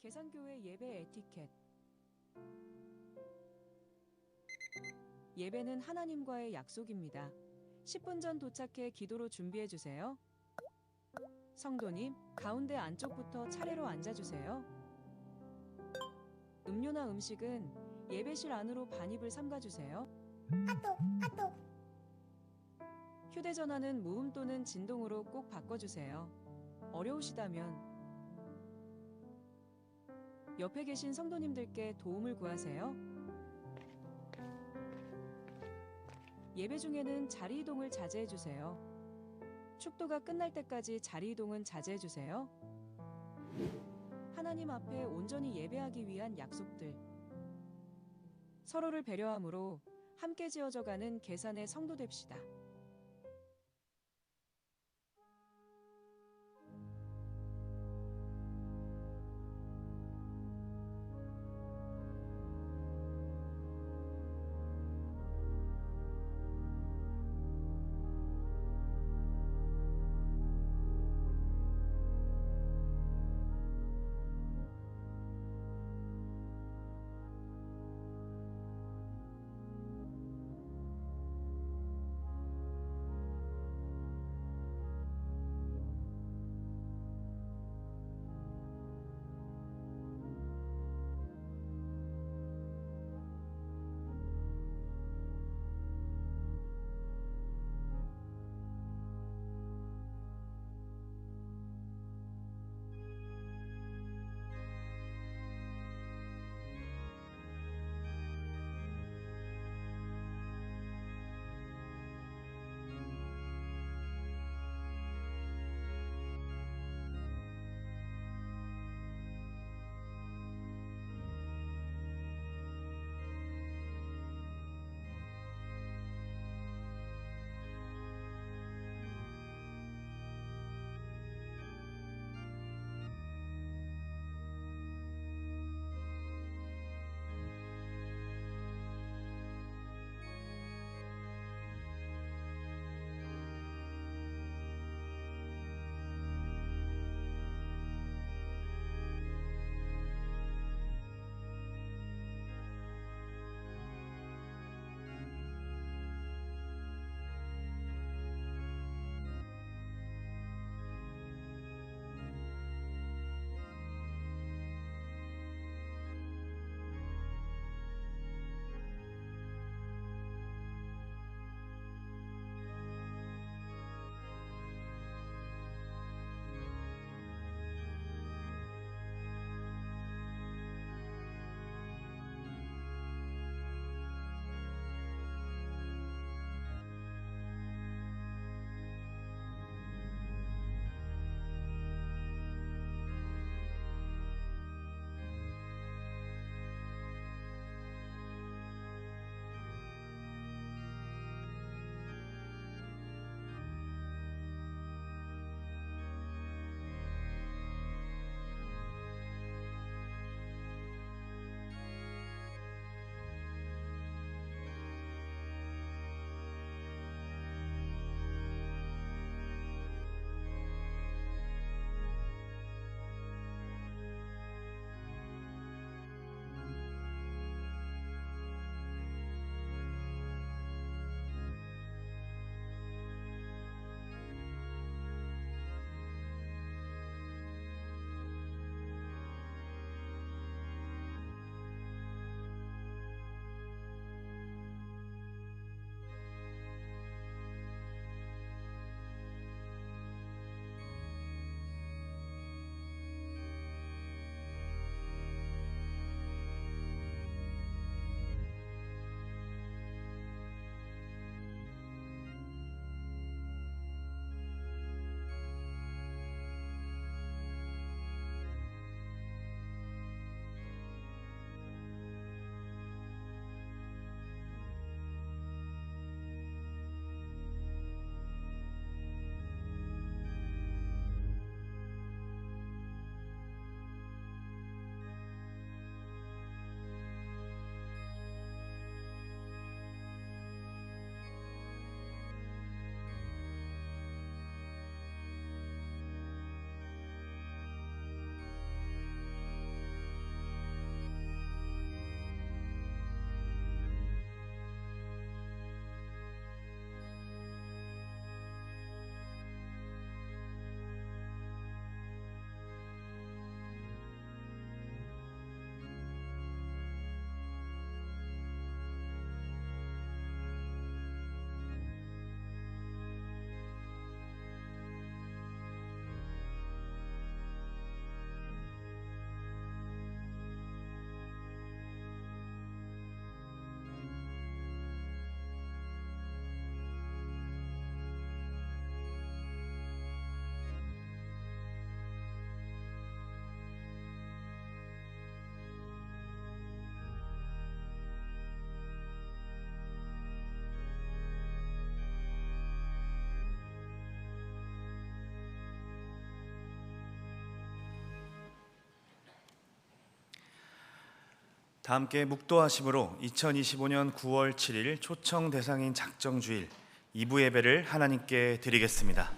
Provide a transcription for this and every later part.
계산교회 예배 에티켓. 예배는 하나님과의 약속입니다. 10분 전 도착해 기도로 준비해 주세요. 성도님, 가운데 안쪽부터 차례로 앉아주세요. 음료나 음식은 예배실 안으로 반입을 삼가주세요. 휴대전화는 무음 또는 진동으로 꼭 바꿔주세요. 어려우시다면 옆에 계신 성도님들께 도움을 구하세요. 예배 중에는 자리 이동을 자제해주세요. 축도가 끝날 때까지 자리 이동은 자제해주세요. 하나님 앞에 온전히 예배하기 위한 약속들. 서로를 배려함으로 함께 지어져가는 계산의 성도 됩시다. 다 함께 묵도하심으로 2025년 9월 7일 초청 대상인 작정주일 2부 예배를 하나님께 드리겠습니다.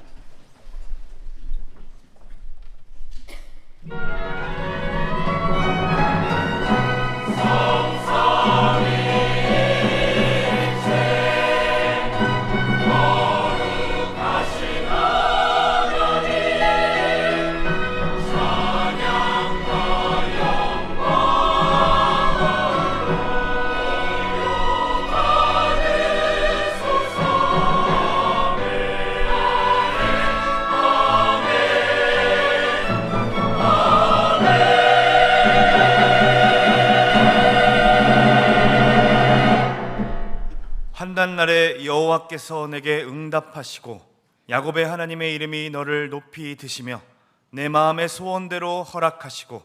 환난날에 여호와께서 내게 응답하시고 야곱의 하나님의 이름이 너를 높이 드시며 내 마음의 소원대로 허락하시고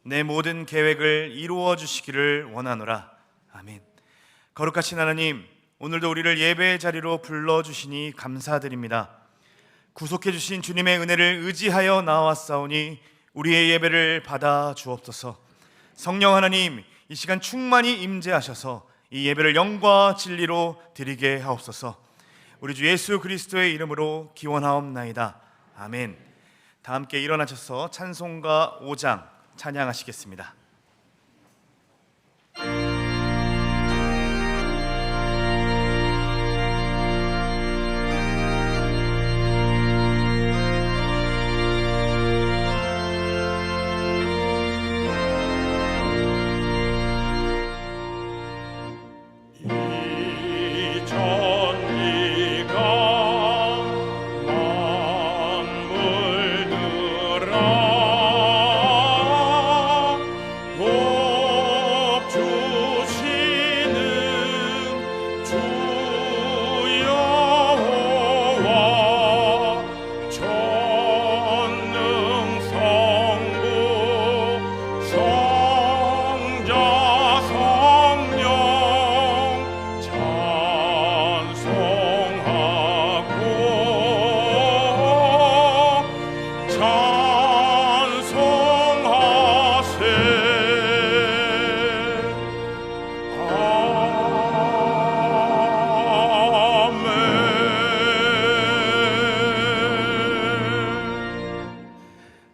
내 모든 계획을 이루어 주시기를 원하노라. 아멘. 거룩하신 하나님, 오늘도 우리를 예배의 자리로 불러주시니 감사드립니다. 구속해 주신 주님의 은혜를 의지하여 나왔사오니 우리의 예배를 받아 주옵소서. 성령 하나님, 이 시간 충만히 임재하셔서 이 예배를 영과 진리로 드리게 하옵소서. 우리 주 예수 그리스도의 이름으로 기원하옵나이다. 아멘. 다 함께 일어나셔서 찬송가 5장 찬양하시겠습니다.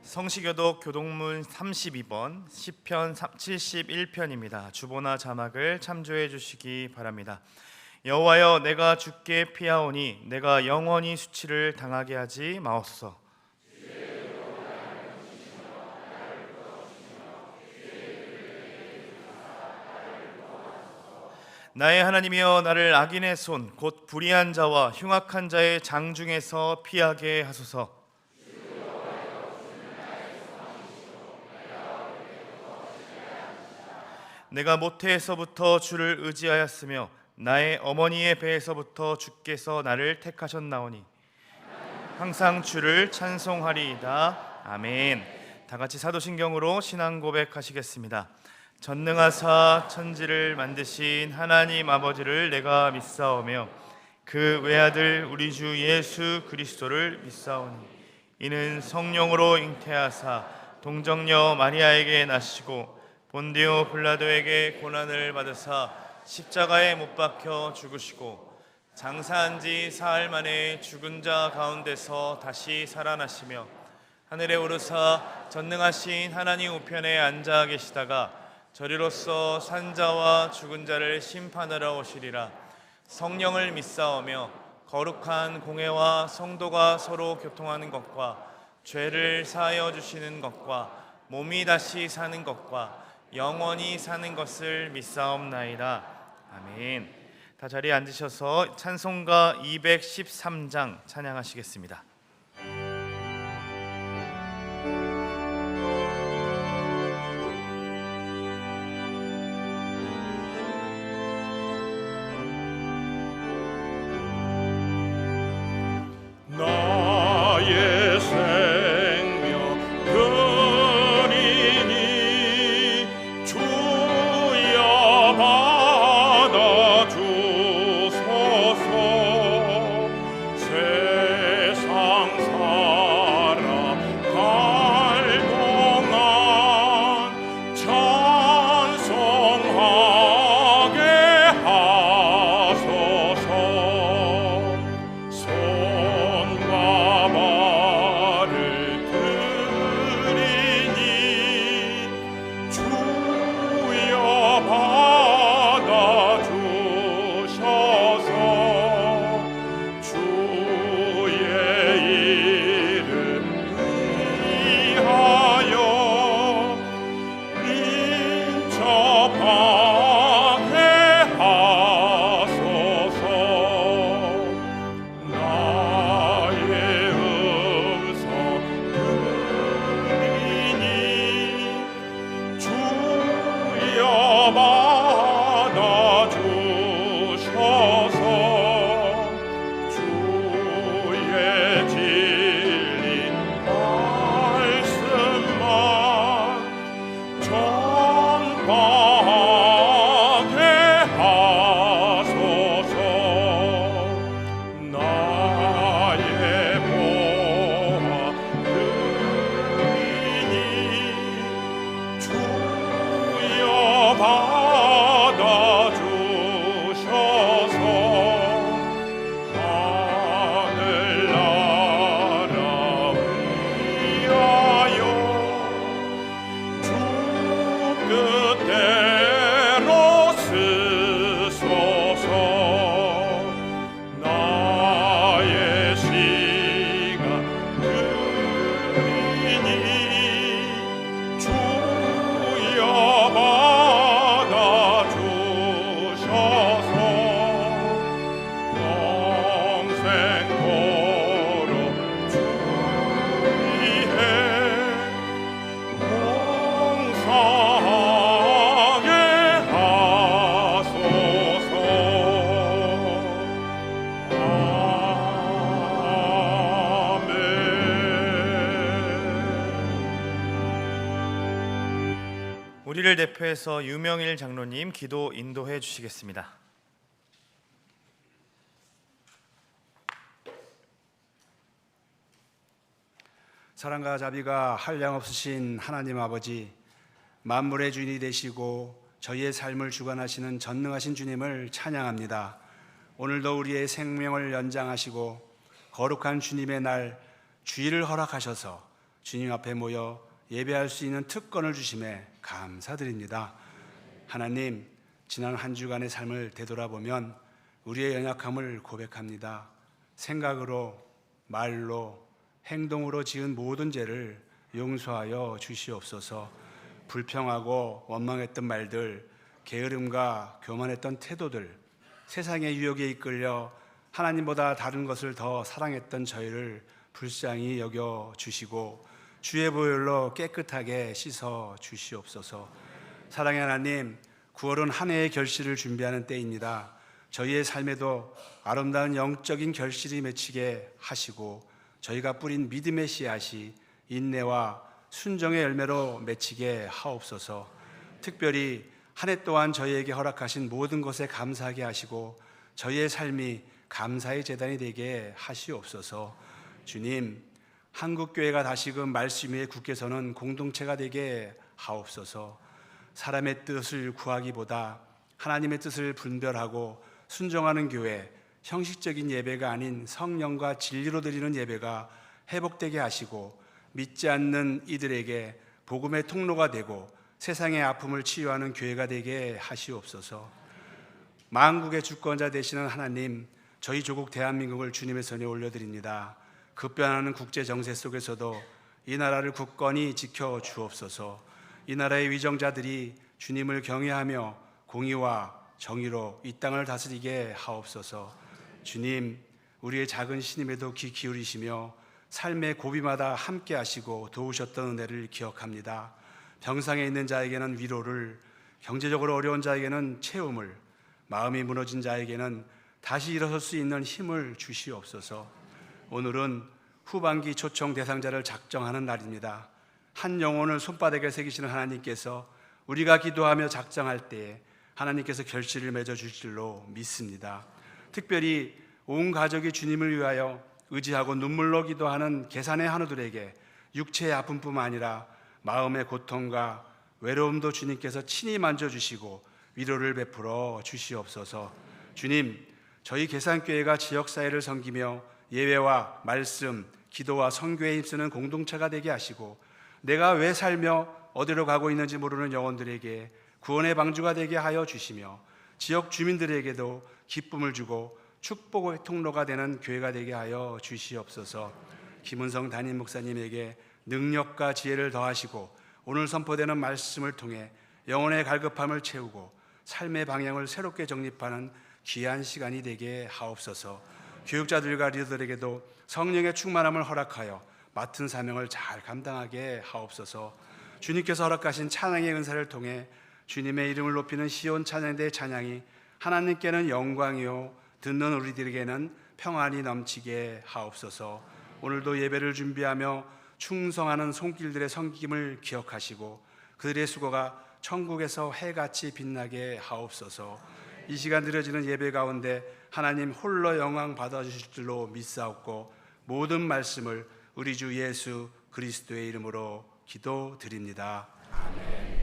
성시교독 교독문 32번 시편 71편입니다. 주보나 자막을 참조해 주시기 바랍니다. 여호와여, 내가 주께 피하오니 내가 영원히 수치를 당하게 하지 마옵소서. 나의 하나님이여, 나를 악인의 손 곧 불의한 자와 흉악한 자의 장중에서 피하게 하소서. 내가 모태에서부터 주를 의지하였으며 나의 어머니의 배에서부터 주께서 나를 택하셨나오니 항상 주를 찬송하리이다. 아멘. 다 같이 사도신경으로 신앙 고백하시겠습니다. 전능하사 천지를 만드신 하나님 아버지를 내가 믿사오며 그 외아들 우리 주 예수 그리스도를 믿사오니 이는 성령으로 잉태하사 동정녀 마리아에게 나시고 본디오 빌라도에게 고난을 받으사 십자가에 못 박혀 죽으시고 장사한 지 사흘 만에 죽은 자 가운데서 다시 살아나시며 하늘에 오르사 전능하신 하나님 우편에 앉아 계시다가 저리로서 산자와 죽은 자를 심판하러 오시리라. 성령을 믿사오며 거룩한 공회와 성도가 서로 교통하는 것과 죄를 사하여 주시는 것과 몸이 다시 사는 것과 영원히 사는 것을 믿사옵나이다. 아멘. 다 자리에 앉으셔서 찬송가 213장 찬양하시겠습니다. 세상 우리를 대표해서 유명일 장로님 기도 인도해 주시겠습니다. 사랑과 자비가 한량없으신 하나님 아버지, 만물의 주인이 되시고 저희의 삶을 주관하시는 전능하신 주님을 찬양합니다. 오늘도 우리의 생명을 연장하시고 거룩한 주님의 날 주일을 허락하셔서 주님 앞에 모여 예배할 수 있는 특권을 주심에 감사드립니다. 하나님, 지난 한 주간의 삶을 되돌아보면 우리의 연약함을 고백합니다. 생각으로, 말로, 행동으로 지은 모든 죄를 용서하여 주시옵소서. 불평하고 원망했던 말들, 게으름과 교만했던 태도들, 세상의 유혹에 이끌려 하나님보다 다른 것을 더 사랑했던 저희를 불쌍히 여겨 주시고 주의 보혈로 깨끗하게 씻어 주시옵소서. 사랑의 하나님, 9월은 한 해의 결실을 준비하는 때입니다. 저희의 삶에도 아름다운 영적인 결실이 맺히게 하시고 저희가 뿌린 믿음의 씨앗이 인내와 순정의 열매로 맺히게 하옵소서. 특별히 한 해 동안 저희에게 허락하신 모든 것에 감사하게 하시고 저희의 삶이 감사의 제단이 되게 하시옵소서. 주님, 한국교회가 다시금 말씀 위에 굳게 서는 공동체가 되게 하옵소서. 사람의 뜻을 구하기보다 하나님의 뜻을 분별하고 순종하는 교회, 형식적인 예배가 아닌 성령과 진리로 드리는 예배가 회복되게 하시고 믿지 않는 이들에게 복음의 통로가 되고 세상의 아픔을 치유하는 교회가 되게 하시옵소서. 만국의 주권자 되시는 하나님, 저희 조국 대한민국을 주님의 손에 올려드립니다. 급변하는 국제 정세 속에서도 이 나라를 굳건히 지켜 주옵소서. 이 나라의 위정자들이 주님을 경외하며 공의와 정의로 이 땅을 다스리게 하옵소서. 주님, 우리의 작은 신임에도 귀 기울이시며 삶의 고비마다 함께 하시고 도우셨던 은혜를 기억합니다. 병상에 있는 자에게는 위로를, 경제적으로 어려운 자에게는 채움을, 마음이 무너진 자에게는 다시 일어설 수 있는 힘을 주시옵소서. 오늘은 후반기 초청 대상자를 작정하는 날입니다. 한 영혼을 손바닥에 새기시는 하나님께서 우리가 기도하며 작정할 때에 하나님께서 결실을 맺어 주실 줄로 믿습니다. 특별히 온 가족이 주님을 위하여 의지하고 눈물로 기도하는 계산의 한우들에게 육체의 아픔뿐만 아니라 마음의 고통과 외로움도 주님께서 친히 만져주시고 위로를 베풀어 주시옵소서. 주님, 저희 계산교회가 지역사회를 섬기며 예배와 말씀, 기도와 선교에 힘쓰는 공동체가 되게 하시고 내가 왜 살며 어디로 가고 있는지 모르는 영혼들에게 구원의 방주가 되게 하여 주시며 지역 주민들에게도 기쁨을 주고 축복의 통로가 되는 교회가 되게 하여 주시옵소서. 김은성 담임 목사님에게 능력과 지혜를 더하시고 오늘 선포되는 말씀을 통해 영혼의 갈급함을 채우고 삶의 방향을 새롭게 정립하는 귀한 시간이 되게 하옵소서. 교육자들과 리더들에게도 성령의 충만함을 허락하여 맡은 사명을 잘 감당하게 하옵소서. 주님께서 허락하신 찬양의 은사를 통해 주님의 이름을 높이는 시온 찬양대의 찬양이 하나님께는 영광이요 듣는 우리들에게는 평안이 넘치게 하옵소서. 오늘도 예배를 준비하며 충성하는 손길들의 섬김을 기억하시고 그들의 수고가 천국에서 해같이 빛나게 하옵소서. 이 시간 드려지는 예배 가운데 하나님 홀로 영광 받아주실 줄로 믿사옵고 모든 말씀을 우리 주 예수 그리스도의 이름으로 기도드립니다. 아멘.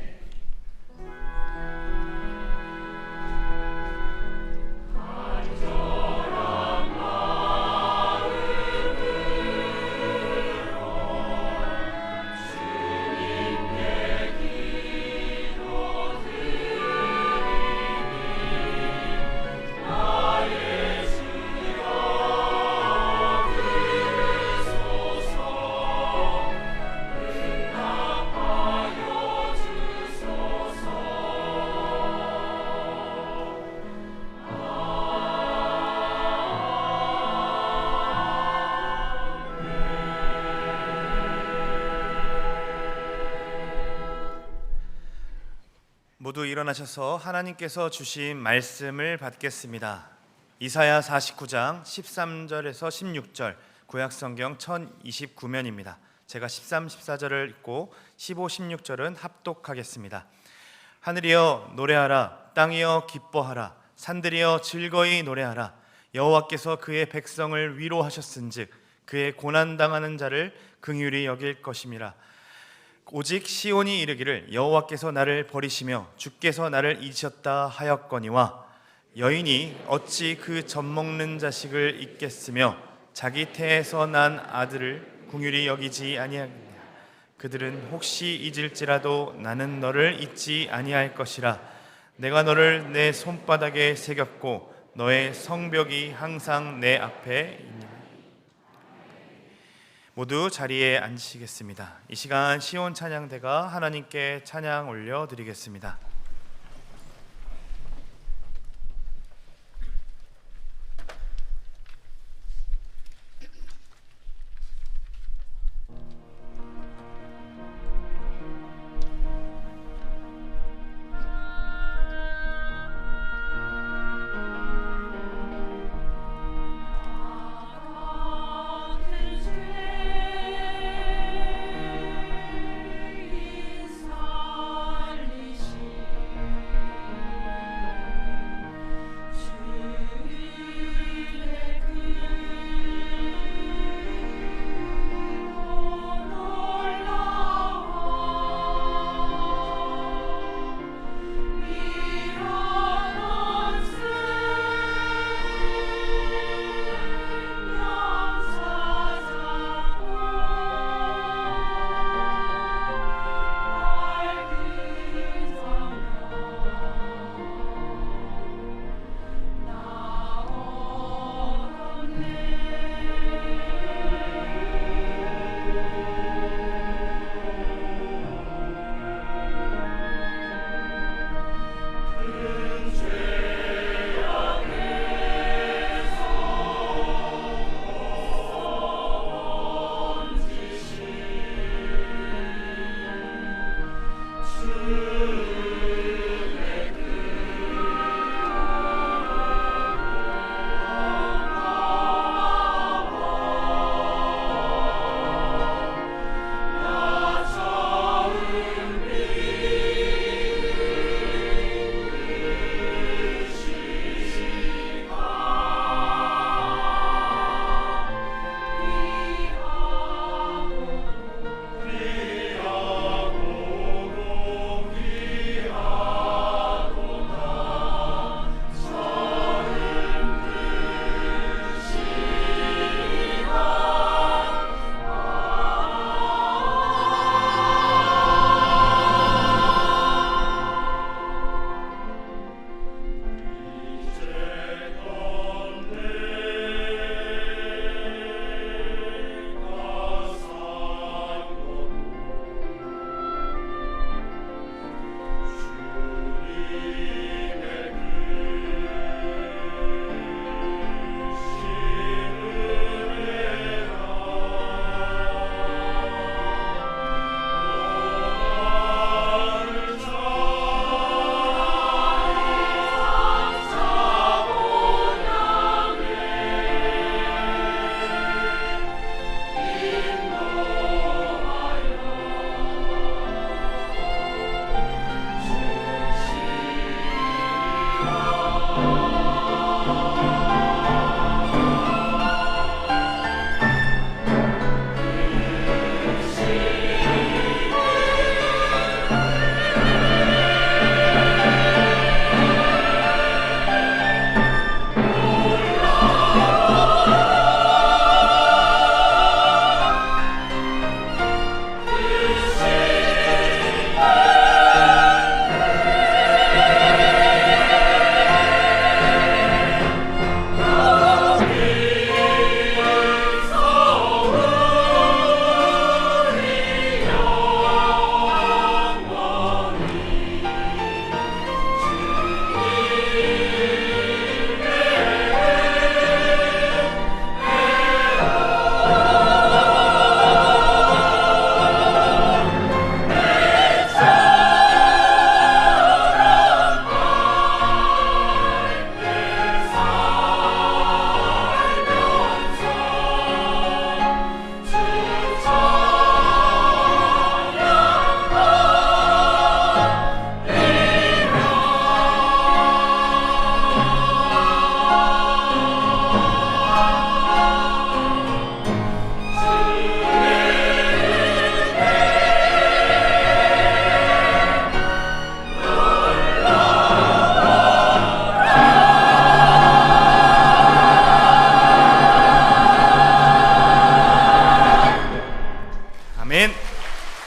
모두 일어나셔서 하나님께서 주신 말씀을 받겠습니다. 이사야 49장 13절에서 16절, 구약성경 1029면입니다. 제가 13, 14절을 읽고 15, 16절은 합독하겠습니다. 하늘이여 노래하라. 땅이여 기뻐하라. 산들이여 즐거이 노래하라. 여호와께서 그의 백성을 위로하셨은즉 그의 고난당하는 자를 긍휼히 여길 것임이라. 오직 시온이 이르기를 여호와께서 나를 버리시며 주께서 나를 잊으셨다 하였거니와 여인이 어찌 그 젖먹는 자식을 잊겠으며 자기 태에서 난 아들을 긍휼히 여기지 아니하겠느냐. 그들은 혹시 잊을지라도 나는 너를 잊지 아니할 것이라. 내가 너를 내 손바닥에 새겼고 너의 성벽이 항상 내 앞에 있느니라. 모두 자리에 앉으시겠습니다. 이 시간 시온 찬양대가 하나님께 찬양 올려드리겠습니다. 살리시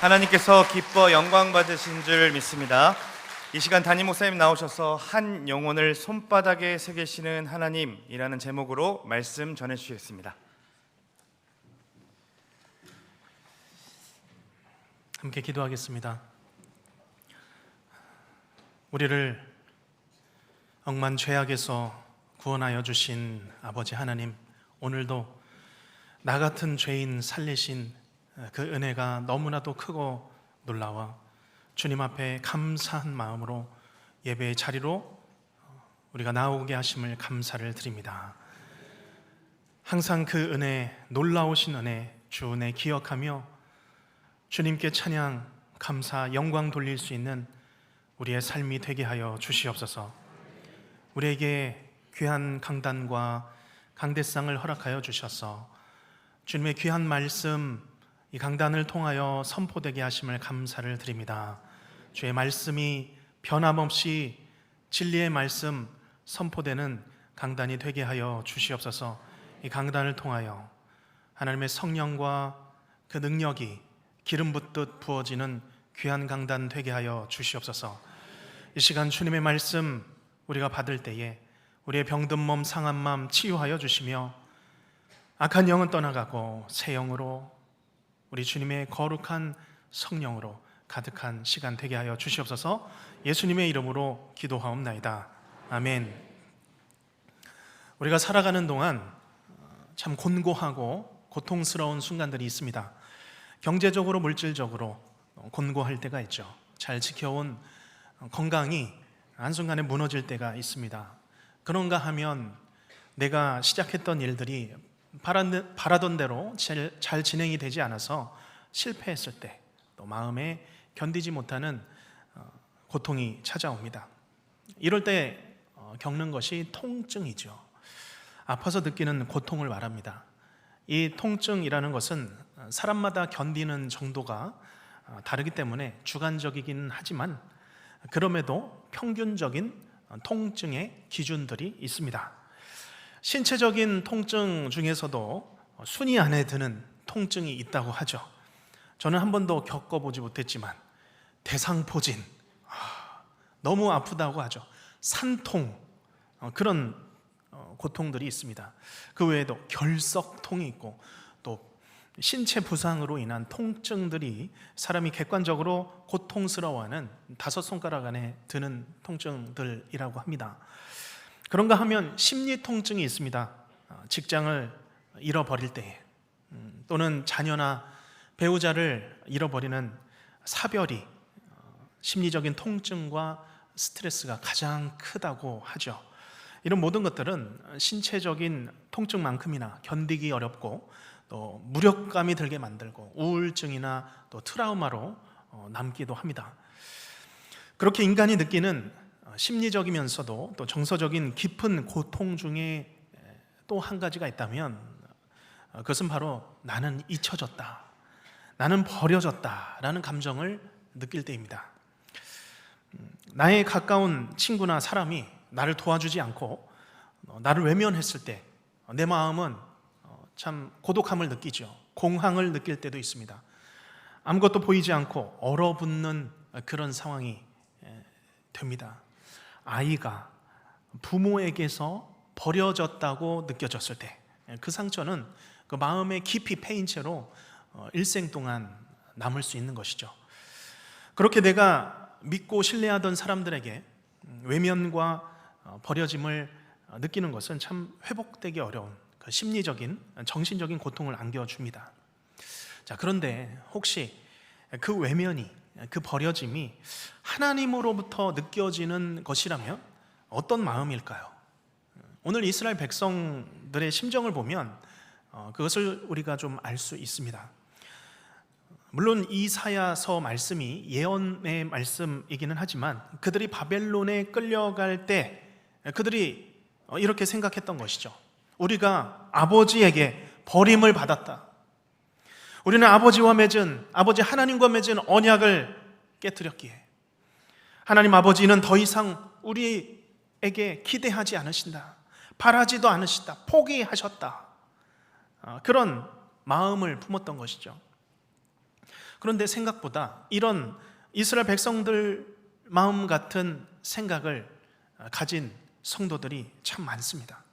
하나님께서 기뻐 영광 받으신 줄 믿습니다. 이 시간 담임 목사님 나오셔서 한 영혼을 손바닥에 새기시는 하나님이라는 제목으로 말씀 전해주시겠습니다. 함께 기도하겠습니다. 우리를 억만 죄악에서 구원하여 주신 아버지 하나님, 오늘도 나 같은 죄인 살리신 그 은혜가 너무나도 크고 놀라워 주님 앞에 감사한 마음으로 예배의 자리로 우리가 나오게 하심을 감사를 드립니다. 항상 그 은혜, 놀라우신 은혜 주 은혜 기억하며 주님께 찬양, 감사, 영광 돌릴 수 있는 우리의 삶이 되게 하여 주시옵소서. 우리에게 귀한 강단과 강대상을 허락하여 주셔서 주님의 귀한 말씀, 이 강단을 통하여 선포되게 하심을 감사를 드립니다. 주의 말씀이 변함없이 진리의 말씀 선포되는 강단이 되게 하여 주시옵소서. 이 강단을 통하여 하나님의 성령과 그 능력이 기름 붓듯 부어지는 귀한 강단 되게 하여 주시옵소서. 이 시간 주님의 말씀 우리가 받을 때에 우리의 병든 몸, 상한 마음 치유하여 주시며 악한 영은 떠나가고 새 영으로 우리 주님의 거룩한 성령으로 가득한 시간 되게 하여 주시옵소서. 예수님의 이름으로 기도하옵나이다. 아멘. 우리가 살아가는 동안 참 곤고하고 고통스러운 순간들이 있습니다. 경제적으로, 물질적으로 곤고할 때가 있죠. 잘 지켜온 건강이 한순간에 무너질 때가 있습니다. 그런가 하면 내가 시작했던 일들이 바라던 대로 잘 진행이 되지 않아서 실패했을 때 또 마음에 견디지 못하는 고통이 찾아옵니다. 이럴 때 겪는 것이 통증이죠. 아파서 느끼는 고통을 말합니다. 이 통증이라는 것은 사람마다 견디는 정도가 다르기 때문에 주관적이긴 하지만 그럼에도 평균적인 통증의 기준들이 있습니다. 신체적인 통증 중에서도 순위 안에 드는 통증이 있다고 하죠. 저는 한 번도 겪어보지 못했지만 대상포진, 너무 아프다고 하죠. 산통, 그런 고통들이 있습니다. 그 외에도 결석통이 있고 또 신체 부상으로 인한 통증들이 사람이 객관적으로 고통스러워하는 5손가락 안에 드는 통증들이라고 합니다. 그런가 하면 심리 통증이 있습니다. 직장을 잃어버릴 때 또는 자녀나 배우자를 잃어버리는 사별이 심리적인 통증과 스트레스가 가장 크다고 하죠. 이런 모든 것들은 신체적인 통증만큼이나 견디기 어렵고 또 무력감이 들게 만들고 우울증이나 또 트라우마로 남기도 합니다. 그렇게 인간이 느끼는 심리적이면서도 또 정서적인 깊은 고통 중에 또 한 가지가 있다면 그것은 바로 나는 잊혀졌다, 나는 버려졌다라는 감정을 느낄 때입니다. 나의 가까운 친구나 사람이 나를 도와주지 않고 나를 외면했을 때 내 마음은 참 고독함을 느끼죠. 공황을 느낄 때도 있습니다. 아무것도 보이지 않고 얼어붙는 그런 상황이 됩니다. 아이가 부모에게서 버려졌다고 느껴졌을 때 그 상처는 그 마음에 깊이 패인 채로 일생 동안 남을 수 있는 것이죠. 그렇게 내가 믿고 신뢰하던 사람들에게 외면과 버려짐을 느끼는 것은 참 회복되기 어려운 그 심리적인, 정신적인 고통을 안겨줍니다. 자, 그런데 혹시 그 외면이, 그 버려짐이 하나님으로부터 느껴지는 것이라면 어떤 마음일까요? 오늘 이스라엘 백성들의 심정을 보면 그것을 우리가 좀 알 수 있습니다. 물론 이사야서 말씀이 예언의 말씀이기는 하지만 그들이 바벨론에 끌려갈 때 그들이 이렇게 생각했던 것이죠. 우리가 아버지에게 버림을 받았다. 우리는 아버지 하나님과 맺은 언약을 깨뜨렸기에 하나님 아버지는 더 이상 우리에게 기대하지 않으신다, 바라지도 않으시다, 포기하셨다. 그런 마음을 품었던 것이죠. 그런데 생각보다 이런 이스라엘 백성들 마음 같은 생각을 가진 성도들이 참 많습니다.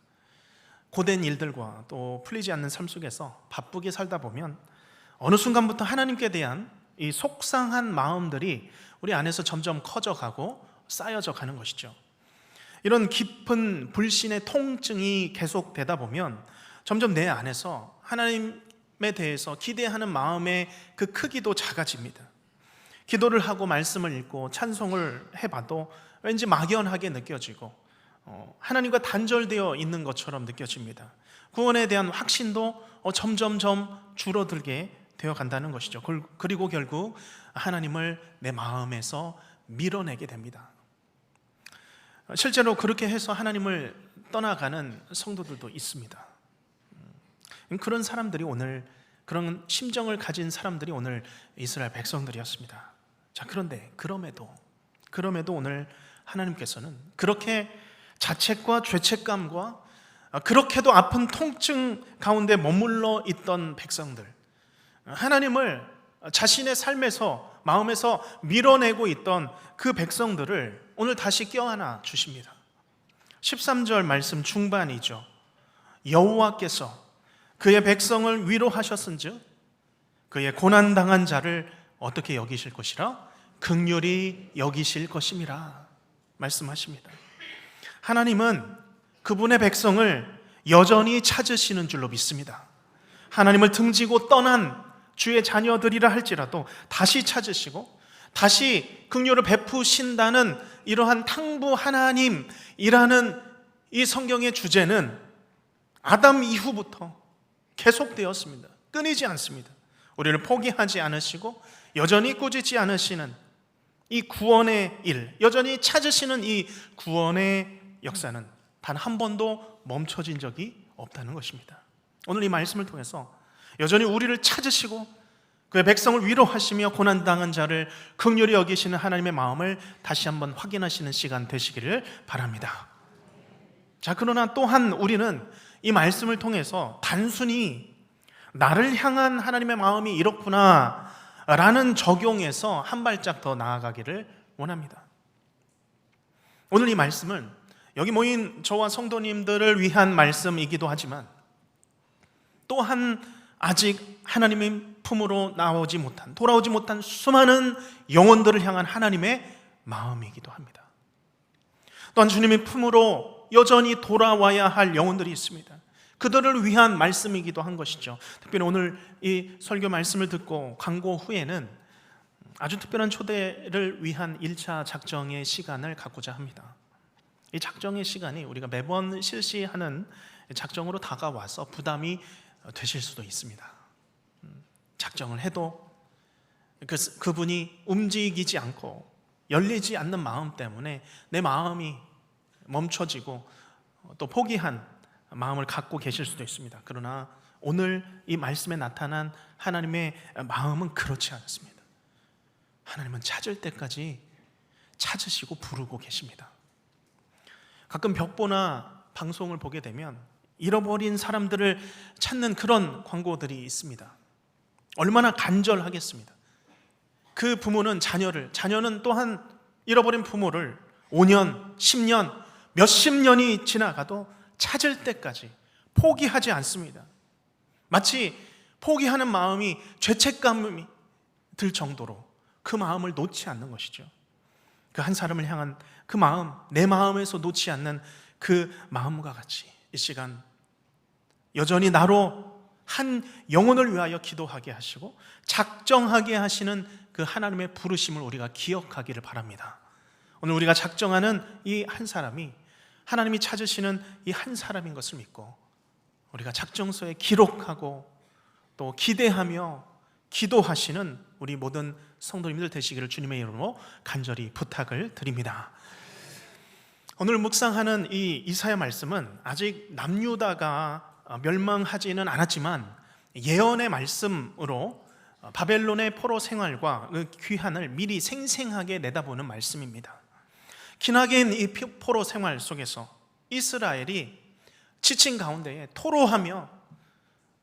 고된 일들과 또 풀리지 않는 삶 속에서 바쁘게 살다 보면 어느 순간부터 하나님께 대한 이 속상한 마음들이 우리 안에서 점점 커져가고 쌓여져 가는 것이죠. 이런 깊은 불신의 통증이 계속되다 보면 점점 내 안에서 하나님에 대해서 기대하는 마음의 그 크기도 작아집니다. 기도를 하고 말씀을 읽고 찬송을 해봐도 왠지 막연하게 느껴지고 하나님과 단절되어 있는 것처럼 느껴집니다. 구원에 대한 확신도 점점점 줄어들게 되어 간다는 것이죠. 그리고 결국 하나님을 내 마음에서 밀어내게 됩니다. 실제로 그렇게 해서 하나님을 떠나가는 성도들도 있습니다. 그런 사람들이 오늘, 그런 심정을 가진 사람들이 오늘 이스라엘 백성들이었습니다. 자, 그럼에도 오늘 하나님께서는 그렇게 자책과 죄책감과 그렇게도 아픈 통증 가운데 머물러 있던 백성들, 하나님을 자신의 삶에서, 마음에서 밀어내고 있던 그 백성들을 오늘 다시 껴안아 주십니다. 13절 말씀 중반이죠. 여호와께서 그의 백성을 위로하셨은즉 그의 고난당한 자를 어떻게 여기실 것이라? 긍휼히 여기실 것임이라 말씀하십니다. 하나님은 그분의 백성을 여전히 찾으시는 줄로 믿습니다. 하나님을 등지고 떠난 주의 자녀들이라 할지라도 다시 찾으시고 다시 긍휼을 베푸신다는 이러한 탕부 하나님이라는 이 성경의 주제는 아담 이후부터 계속되었습니다. 끊이지 않습니다. 우리를 포기하지 않으시고 여전히 꾸짖지 않으시는 이 구원의 일, 여전히 찾으시는 이 구원의 역사는 단 한 번도 멈춰진 적이 없다는 것입니다. 오늘 이 말씀을 통해서 여전히 우리를 찾으시고 그의 백성을 위로하시며 고난당한 자를 긍휼히 여기시는 하나님의 마음을 다시 한번 확인하시는 시간 되시기를 바랍니다. 자, 그러나 또한 우리는 이 말씀을 통해서 단순히 나를 향한 하나님의 마음이 이렇구나 라는 적용에서 한 발짝 더 나아가기를 원합니다. 오늘 이 말씀은 여기 모인 저와 성도님들을 위한 말씀이기도 하지만 또한 아직 하나님의 품으로 돌아오지 못한 수많은 영혼들을 향한 하나님의 마음이기도 합니다. 또한 주님의 품으로 여전히 돌아와야 할 영혼들이 있습니다. 그들을 위한 말씀이기도 한 것이죠. 특별히 오늘 이 설교 말씀을 듣고 광고 후에는 아주 특별한 초대를 위한 1차 작정의 시간을 갖고자 합니다. 이 작정의 시간이 우리가 매번 실시하는 작정으로 다가와서 부담이 되실 수도 있습니다. 작정을 해도 그분이 움직이지 않고 열리지 않는 마음 때문에 내 마음이 멈춰지고 또 포기한 마음을 갖고 계실 수도 있습니다. 그러나 오늘 이 말씀에 나타난 하나님의 마음은 그렇지 않습니다. 하나님은 찾을 때까지 찾으시고 부르고 계십니다. 가끔 벽보나 방송을 보게 되면 잃어버린 사람들을 찾는 그런 광고들이 있습니다. 얼마나 간절하겠습니다. 그 부모는 자녀는 또한 잃어버린 부모를 5년, 10년, 몇십 년이 지나가도 찾을 때까지 포기하지 않습니다. 마치 포기하는 마음이 죄책감이 들 정도로 그 마음을 놓지 않는 것이죠. 그 한 사람을 향한 그 마음, 내 마음에서 놓지 않는 그 마음과 같이 이 시간 여전히 나로 한 영혼을 위하여 기도하게 하시고 작정하게 하시는 그 하나님의 부르심을 우리가 기억하기를 바랍니다. 오늘 우리가 작정하는 이 한 사람이 하나님이 찾으시는 이 한 사람인 것을 믿고 우리가 작정서에 기록하고 또 기대하며 기도하시는 우리 모든 성도님들 되시기를 주님의 이름으로 간절히 부탁을 드립니다. 오늘 묵상하는 이 이사야 말씀은 아직 남유다가 멸망하지는 않았지만 예언의 말씀으로 바벨론의 포로 생활과 그 귀환을 미리 생생하게 내다보는 말씀입니다. 기나긴 이 포로 생활 속에서 이스라엘이 지친 가운데에 토로하며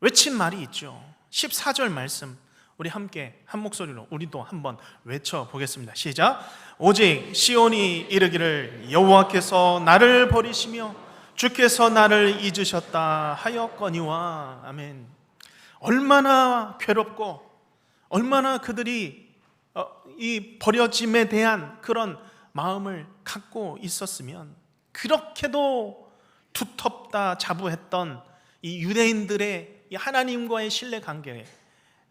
외친 말이 있죠. 14절 말씀 우리 함께 한 목소리로 우리도 한번 외쳐보겠습니다. 시작. 오직 시온이 이르기를 여호와께서 나를 버리시며 주께서 나를 잊으셨다 하였거니와. 아멘. 얼마나 괴롭고 얼마나 그들이 이 버려짐에 대한 그런 마음을 갖고 있었으면 그렇게도 두텁다 자부했던 이 유대인들의 이 하나님과의 신뢰관계에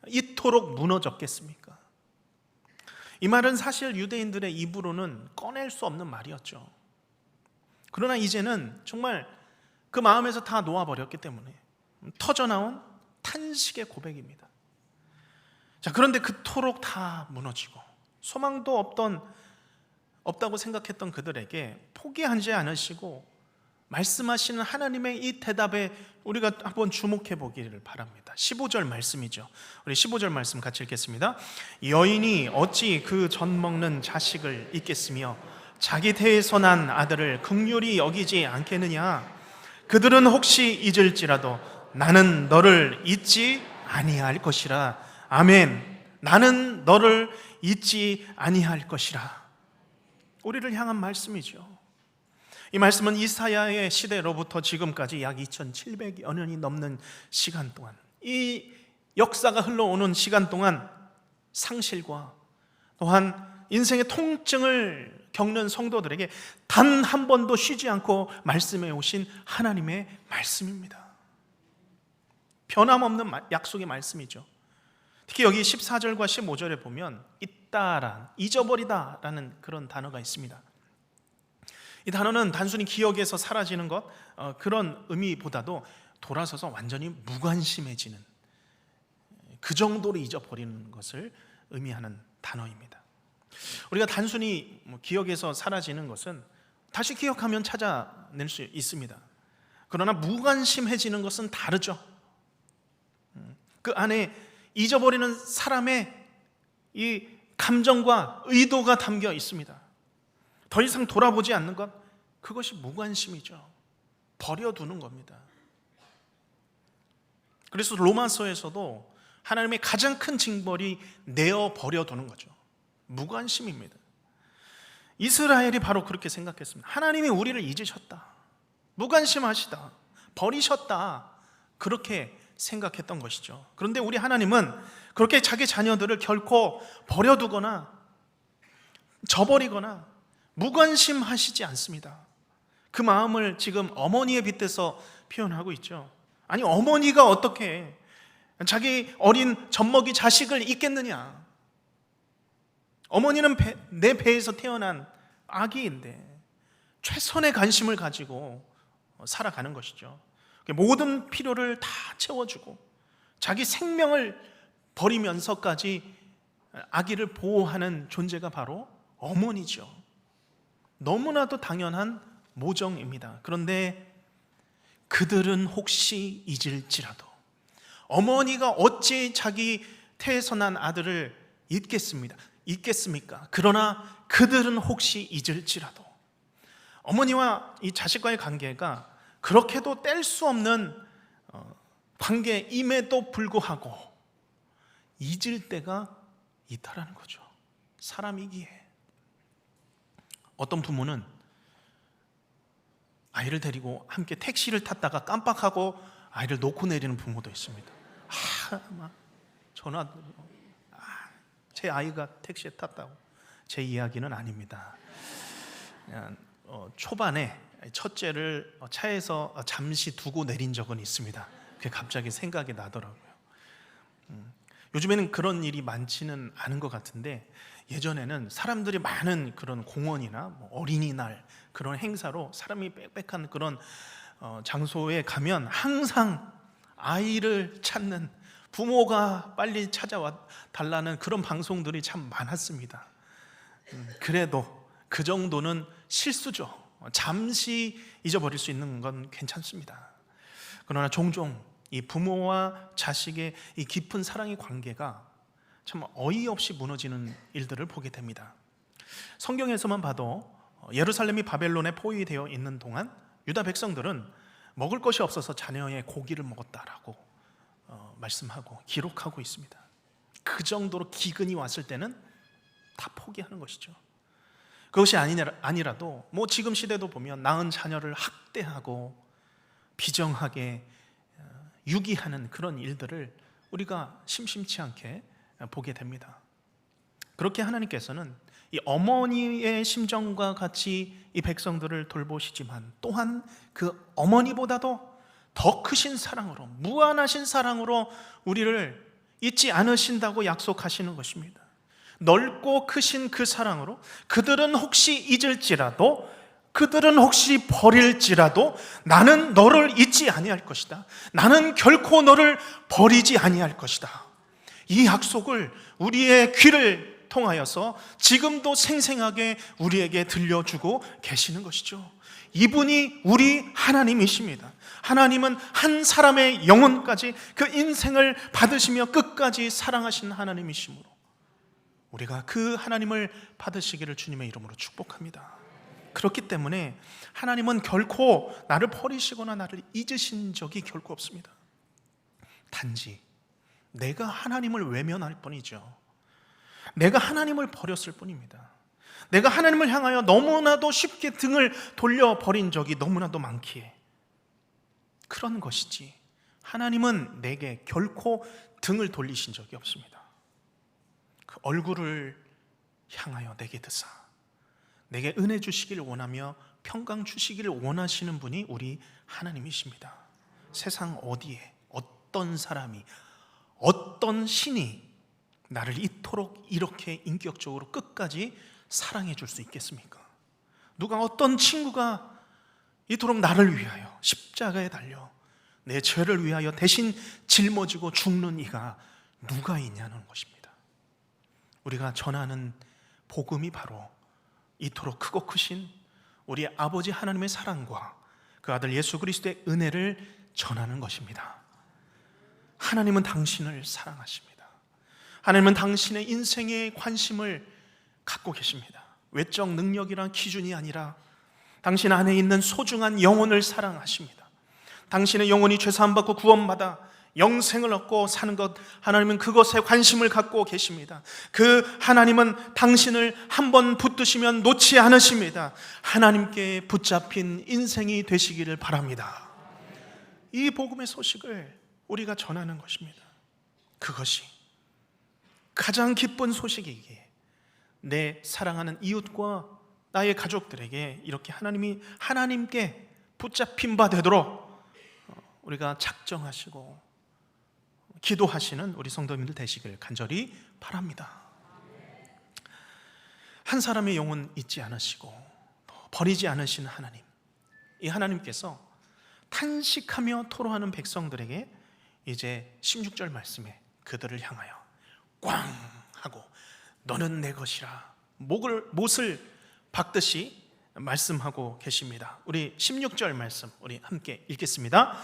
이토록 무너졌겠습니까? 이 말은 사실 유대인들의 입으로는 꺼낼 수 없는 말이었죠. 그러나 이제는 정말 그 마음에서 다 놓아버렸기 때문에 터져나온 탄식의 고백입니다. 자, 그런데 그토록 다 무너지고 소망도 없다고 생각했던 그들에게 포기하지 않으시고 말씀하시는 하나님의 이 대답에 우리가 한번 주목해 보기를 바랍니다. 15절 말씀이죠. 우리 15절 말씀 같이 읽겠습니다. 여인이 어찌 그 젖 먹는 자식을 잊겠으며 자기 태에서 난 아들을 긍휼히 여기지 않겠느냐. 그들은 혹시 잊을지라도 나는 너를 잊지 아니할 것이라. 아멘. 나는 너를 잊지 아니할 것이라. 우리를 향한 말씀이죠. 이 말씀은 이사야의 시대로부터 지금까지 약 2700여 년이 넘는 시간 동안, 이 역사가 흘러오는 시간 동안 상실과 또한 인생의 통증을 겪는 성도들에게 단 한 번도 쉬지 않고 말씀해 오신 하나님의 말씀입니다. 변함없는 약속의 말씀이죠. 특히 여기 14절과 15절에 보면 있다란, 잊어버리다라는 그런 단어가 있습니다. 이 단어는 단순히 기억에서 사라지는 것, 그런 의미보다도 돌아서서 완전히 무관심해지는, 그 정도로 잊어버리는 것을 의미하는 단어입니다. 우리가 단순히 기억에서 사라지는 것은 다시 기억하면 찾아낼 수 있습니다. 그러나 무관심해지는 것은 다르죠. 그 안에 잊어버리는 사람의 이 감정과 의도가 담겨 있습니다. 더 이상 돌아보지 않는 것, 그것이 무관심이죠. 버려두는 겁니다. 그래서 로마서에서도 하나님의 가장 큰 징벌이 내어 버려두는 거죠. 무관심입니다. 이스라엘이 바로 그렇게 생각했습니다. 하나님이 우리를 잊으셨다, 무관심하시다, 버리셨다, 그렇게 생각했던 것이죠. 그런데 우리 하나님은 그렇게 자기 자녀들을 결코 버려두거나 저버리거나 무관심하시지 않습니다. 그 마음을 지금 어머니에 빗대서 표현하고 있죠. 아니, 어머니가 어떻게 자기 어린 젖먹이 자식을 잊겠느냐. 어머니는 내 배에서 태어난 아기인데 최선의 관심을 가지고 살아가는 것이죠. 모든 필요를 다 채워주고 자기 생명을 버리면서까지 아기를 보호하는 존재가 바로 어머니죠. 너무나도 당연한 모정입니다. 그런데 그들은 혹시 잊을지라도, 어머니가 어찌 자기 태에서 난 아들을 잊겠습니까? 그러나 그들은 혹시 잊을지라도, 어머니와 이 자식과의 관계가 그렇게도 뗄 수 없는 관계임에도 불구하고 잊을 때가 있다라는 거죠. 사람이기에. 어떤 부모는 아이를 데리고 함께 택시를 탔다가 깜빡하고 아이를 놓고 내리는 부모도 있습니다. 전화, 제 아이가 택시에 탔다고. 제 이야기는 아닙니다. 그냥 초반에 첫째를 차에서 잠시 두고 내린 적은 있습니다. 그게 갑자기 생각이 나더라고요. 요즘에는 그런 일이 많지는 않은 것 같은데, 예전에는 사람들이 많은 그런 공원이나 어린이날 그런 행사로 사람이 빽빽한 그런 장소에 가면 항상 아이를 찾는, 부모가 빨리 찾아와 달라는 그런 방송들이 참 많았습니다. 그래도 그 정도는 실수죠. 잠시 잊어버릴 수 있는 건 괜찮습니다. 그러나 종종 이 부모와 자식의 이 깊은 사랑의 관계가 참 어이없이 무너지는 일들을 보게 됩니다. 성경에서만 봐도 예루살렘이 바벨론에 포위되어 있는 동안 유다 백성들은 먹을 것이 없어서 자녀의 고기를 먹었다라고 말씀하고 기록하고 있습니다. 그 정도로 기근이 왔을 때는 다 포기하는 것이죠. 그것이 아니라도 뭐 지금 시대도 보면 낳은 자녀를 학대하고 비정하게 유기하는 그런 일들을 우리가 심심치 않게 보게 됩니다. 그렇게 하나님께서는 이 어머니의 심정과 같이 이 백성들을 돌보시지만 또한 그 어머니보다도 더 크신 사랑으로, 무한하신 사랑으로 우리를 잊지 않으신다고 약속하시는 것입니다. 넓고 크신 그 사랑으로 그들은 혹시 잊을지라도, 그들은 혹시 버릴지라도 나는 너를 잊지 아니할 것이다. 나는 결코 너를 버리지 아니할 것이다. 이 약속을 우리의 귀를 통하여서 지금도 생생하게 우리에게 들려주고 계시는 것이죠. 이분이 우리 하나님이십니다. 하나님은 한 사람의 영혼까지 그 인생을 받으시며 끝까지 사랑하신 하나님이시므로 우리가 그 하나님을 받으시기를 주님의 이름으로 축복합니다. 그렇기 때문에 하나님은 결코 나를 버리시거나 나를 잊으신 적이 결코 없습니다. 단지 내가 하나님을 외면할 뿐이죠. 내가 하나님을 버렸을 뿐입니다. 내가 하나님을 향하여 너무나도 쉽게 등을 돌려버린 적이 너무나도 많기에 그런 것이지, 하나님은 내게 결코 등을 돌리신 적이 없습니다. 그 얼굴을 향하여 내게 드사 내게 은혜 주시기를 원하며 평강 주시기를 원하시는 분이 우리 하나님이십니다. 세상 어디에 어떤 사람이, 어떤 신이 나를 이토록 이렇게 인격적으로 끝까지 사랑해 줄 수 있겠습니까? 누가, 어떤 친구가 이토록 나를 위하여 십자가에 달려 내 죄를 위하여 대신 짊어지고 죽는 이가 누가 있냐는 것입니다. 우리가 전하는 복음이 바로 이토록 크고 크신 우리 아버지 하나님의 사랑과 그 아들 예수 그리스도의 은혜를 전하는 것입니다. 하나님은 당신을 사랑하십니다. 하나님은 당신의 인생에 관심을 갖고 계십니다. 외적 능력이란 기준이 아니라 당신 안에 있는 소중한 영혼을 사랑하십니다. 당신의 영혼이 죄사함 받고 구원받아 영생을 얻고 사는 것, 하나님은 그것에 관심을 갖고 계십니다. 그 하나님은 당신을 한번 붙드시면 놓지 않으십니다. 하나님께 붙잡힌 인생이 되시기를 바랍니다. 이 복음의 소식을 우리가 전하는 것입니다. 그것이 가장 기쁜 소식이기에 내 사랑하는 이웃과 나의 가족들에게 이렇게 하나님께 붙잡힌 바 되도록 우리가 작정하시고 기도하시는 우리 성도님들 되시길 간절히 바랍니다. 한 사람의 영혼 잊지 않으시고 버리지 않으신 하나님, 이 하나님께서 탄식하며 토로하는 백성들에게 이제 16절 말씀에 그들을 향하여 꽝 하고 너는 내 것이라 못을 박듯이 말씀하고 계십니다. 우리 16절 말씀 우리 함께 읽겠습니다.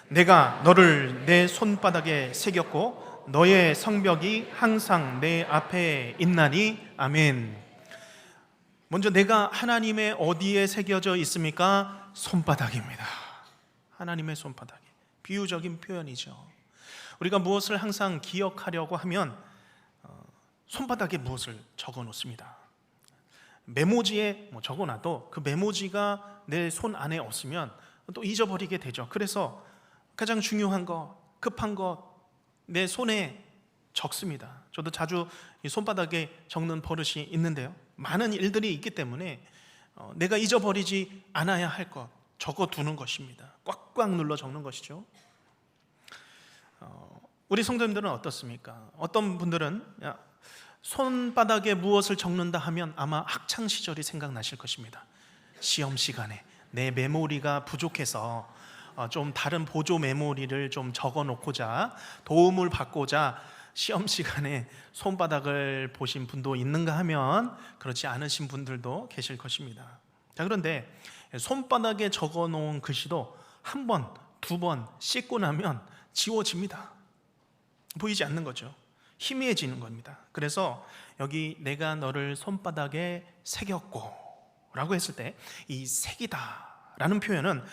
내가 너를 내 손바닥에 새겼고 너의 성벽이 항상 내 앞에 있나니. 아멘. 먼저 내가 하나님의 어디에 새겨져 있습니까? 손바닥입니다. 하나님의 손바닥에, 비유적인 표현이죠. 우리가 무엇을 항상 기억하려고 하면 손바닥에 무엇을 적어 놓습니다. 메모지에 적어놔도 그 메모지가 내 손 안에 없으면 또 잊어버리게 되죠. 그래서 가장 중요한 것, 급한 것 내 손에 적습니다. 저도 자주 이 손바닥에 적는 버릇이 있는데요, 많은 일들이 있기 때문에 내가 잊어버리지 않아야 할 것 적어두는 것입니다. 꽉꽉 눌러 적는 것이죠. 우리 성도님들은 어떻습니까? 어떤 분들은 손바닥에 무엇을 적는다 하면 아마 학창시절이 생각나실 것입니다. 시험 시간에 내 메모리가 부족해서 좀 다른 보조 메모리를 좀 적어놓고자, 도움을 받고자 시험 시간에 손바닥을 보신 분도 있는가 하면 그렇지 않으신 분들도 계실 것입니다. 자, 그런데 손바닥에 적어놓은 글씨도 한 번, 두 번 씻고 나면 지워집니다. 보이지 않는 거죠. 희미해지는 겁니다. 그래서 여기 내가 너를 손바닥에 새겼고 라고 했을 때 이 새기다 라는 표현은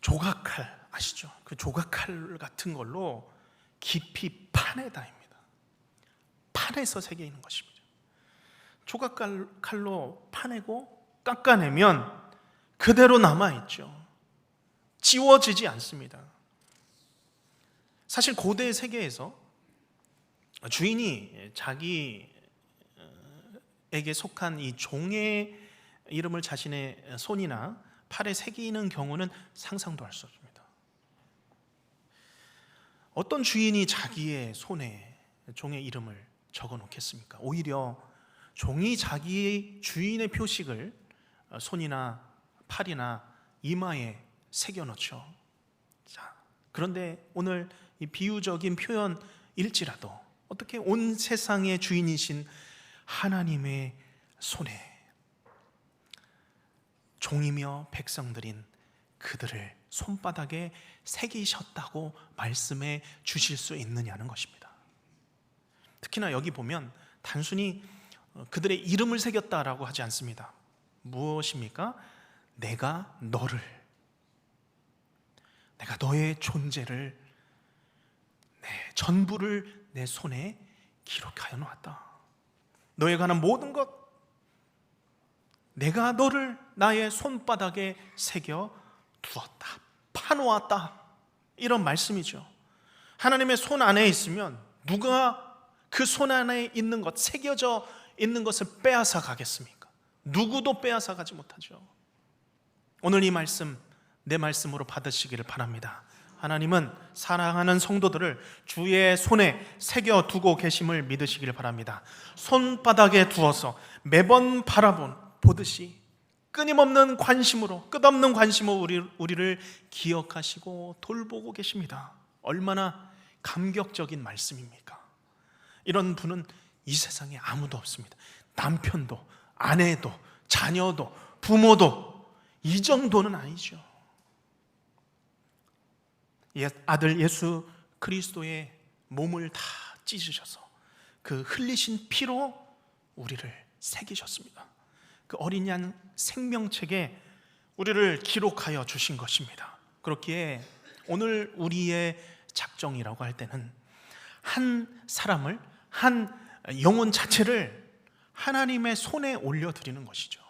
조각칼 아시죠? 그 조각칼 같은 걸로 깊이 파내다입니다. 판에서 새겨 있는 것입니다. 조각칼로 파내고 깎아내면 그대로 남아있죠. 지워지지 않습니다. 사실 고대 세계에서 주인이 자기에게 속한 이 종의 이름을 자신의 손이나 팔에 새기는 경우는 상상도 할 수 없습니다. 어떤 주인이 자기의 손에 종의 이름을 적어 놓겠습니까? 오히려 종이 자기의 주인의 표식을 손이나 팔이나 이마에 새겨 놓죠. 자, 그런데 오늘 이 비유적인 표현일지라도 어떻게 온 세상의 주인이신 하나님의 손에 종이며 백성들인 그들을 손바닥에 새기셨다고 말씀해 주실 수 있느냐는 것입니다. 특히나 여기 보면 단순히 그들의 이름을 새겼다라고 하지 않습니다. 무엇입니까? 내가 너의 존재를, 내 전부를 내 손에 기록하여 놓았다. 너에 관한 모든 것, 내가 너를 나의 손바닥에 새겨 두었다, 파놓았다, 이런 말씀이죠. 하나님의 손 안에 있으면 누가 그 손 안에 있는 것, 새겨져 있는 것을 빼앗아 가겠습니까? 누구도 빼앗아 가지 못하죠. 오늘 이 말씀 내 말씀으로 받으시기를 바랍니다. 하나님은 사랑하는 성도들을 주의 손에 새겨두고 계심을 믿으시기를 바랍니다. 손바닥에 두어서 매번 보듯이 끊임없는 관심으로, 끝없는 관심으로 우리를 기억하시고 돌보고 계십니다. 얼마나 감격적인 말씀입니까? 이런 분은 이 세상에 아무도 없습니다. 남편도, 아내도, 자녀도, 부모도 이 정도는 아니죠. 아들 예수 그리스도의 몸을 다 찢으셔서 그 흘리신 피로 우리를 새기셨습니다. 그 어린 양 생명책에 우리를 기록하여 주신 것입니다. 그렇기에 오늘 우리의 작정이라고 할 때는 한 사람을, 한 영혼 자체를 하나님의 손에 올려드리는 것이죠.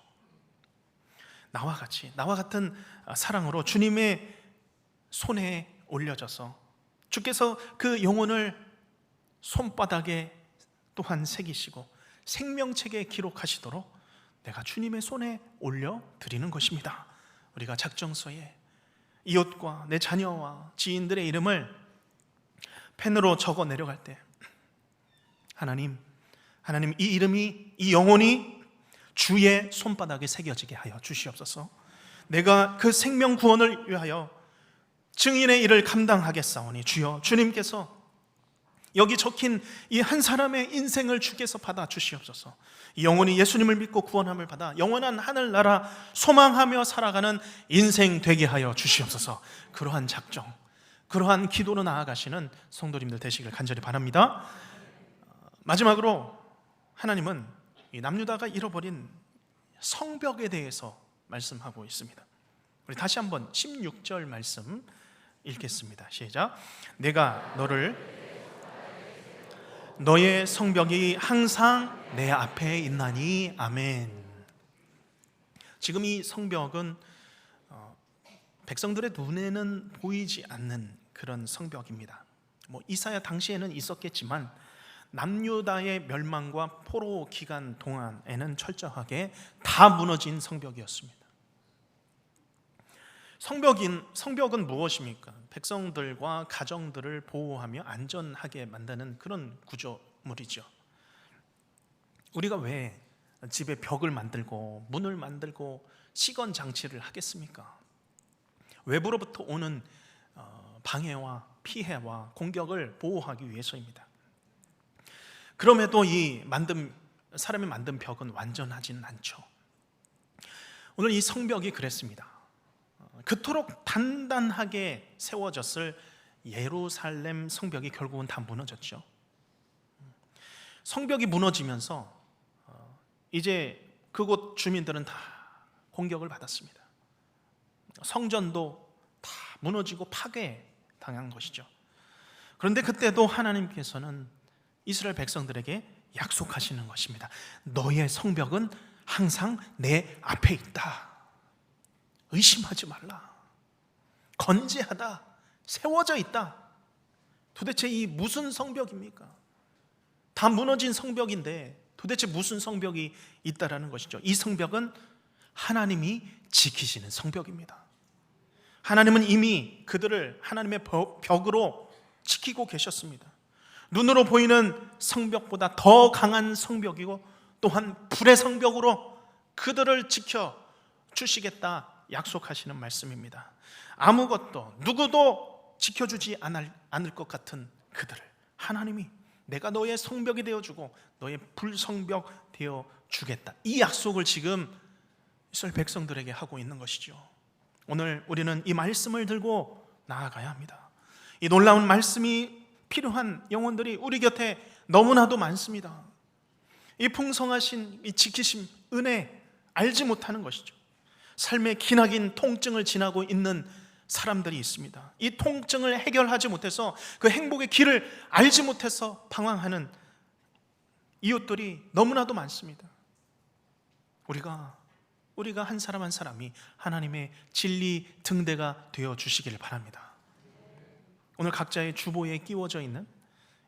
나와 같은 사랑으로 주님의 손에 올려져서 주께서 그 영혼을 손바닥에 또한 새기시고 생명책에 기록하시도록 내가 주님의 손에 올려드리는 것입니다. 우리가 작정서에 이웃과 내 자녀와 지인들의 이름을 펜으로 적어 내려갈 때 하나님 이 이름이, 이 영혼이 주의 손바닥에 새겨지게 하여 주시옵소서. 내가 그 생명 구원을 위하여 증인의 일을 감당하겠사오니 주여, 주님께서 여기 적힌 이 한 사람의 인생을 주께서 받아 주시옵소서. 이 영혼이 예수님을 믿고 구원함을 받아 영원한 하늘나라 소망하며 살아가는 인생 되게 하여 주시옵소서. 그러한 작정, 그러한 기도로 나아가시는 성도님들 되시길 간절히 바랍니다. 마지막으로 하나님은 이 남유다가 잃어버린 성벽에 대해서 말씀하고 있습니다. 우리 다시 한번 16절 말씀 읽겠습니다. 시작. 내가 너의 성벽이 항상 내 앞에 있나니. 아멘. 지금 이 성벽은 백성들의 눈에는 보이지 않는 그런 성벽입니다. 이사야 당시에는 있었겠지만 남유다의 멸망과 포로 기간 동안에는 철저하게 다 무너진 성벽이었습니다. 성벽은 무엇입니까? 백성들과 가정들을 보호하며 안전하게 만드는 그런 구조물이죠. 우리가 왜 집에 벽을 만들고 문을 만들고 시건 장치를 하겠습니까? 외부로부터 오는 방해와 피해와 공격을 보호하기 위해서입니다. 그럼에도 사람이 만든 벽은 완전하지는 않죠. 오늘 이 성벽이 그랬습니다. 그토록 단단하게 세워졌을 예루살렘 성벽이 결국은 다 무너졌죠. 성벽이 무너지면서 이제 그곳 주민들은 다 공격을 받았습니다. 성전도 다 무너지고 파괴당한 것이죠. 그런데 그때도 하나님께서는 이스라엘 백성들에게 약속하시는 것입니다. 너의 성벽은 항상 내 앞에 있다. 의심하지 말라. 건재하다. 세워져 있다. 도대체 이 무슨 성벽입니까? 다 무너진 성벽인데 도대체 무슨 성벽이 있다라는 것이죠. 이 성벽은 하나님이 지키시는 성벽입니다. 하나님은 이미 그들을 하나님의 벽으로 지키고 계셨습니다. 눈으로 보이는 성벽보다 더 강한 성벽이고 또한 불의 성벽으로 그들을 지켜 주시겠다 약속하시는 말씀입니다. 아무것도 누구도 지켜주지 않을 것 같은 그들을 하나님이 내가 너의 성벽이 되어주고 너의 불성벽 되어주겠다, 이 약속을 지금 이스라엘 백성들에게 하고 있는 것이죠. 오늘 우리는 이 말씀을 들고 나아가야 합니다. 이 놀라운 말씀이 필요한 영혼들이 우리 곁에 너무나도 많습니다. 이 풍성하신 이 지키심, 은혜 알지 못하는 것이죠. 삶의 기나긴 통증을 지나고 있는 사람들이 있습니다. 이 통증을 해결하지 못해서 그 행복의 길을 알지 못해서 방황하는 이웃들이 너무나도 많습니다. 우리가 한 사람 한 사람이 하나님의 진리 등대가 되어 주시기를 바랍니다. 오늘 각자의 주보에 끼워져 있는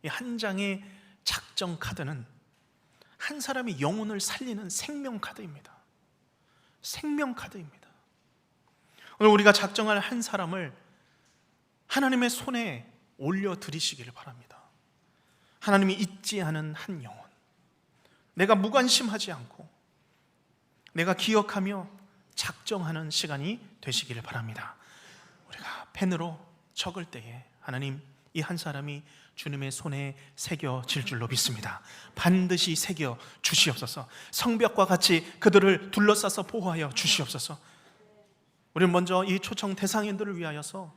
이 한 장의 작정 카드는 한 사람의 영혼을 살리는 생명 카드입니다. 생명 카드입니다. 오늘 우리가 작정할 한 사람을 하나님의 손에 올려드리시기를 바랍니다. 하나님이 잊지 않은 한 영혼, 내가 무관심하지 않고 내가 기억하며 작정하는 시간이 되시기를 바랍니다. 우리가 펜으로 적을 때에 하나님, 이 한 사람이 주님의 손에 새겨질 줄로 믿습니다. 반드시 새겨 주시옵소서. 성벽과 같이 그들을 둘러싸서 보호하여 주시옵소서. 우리는 먼저 이 초청 대상인들을 위하여서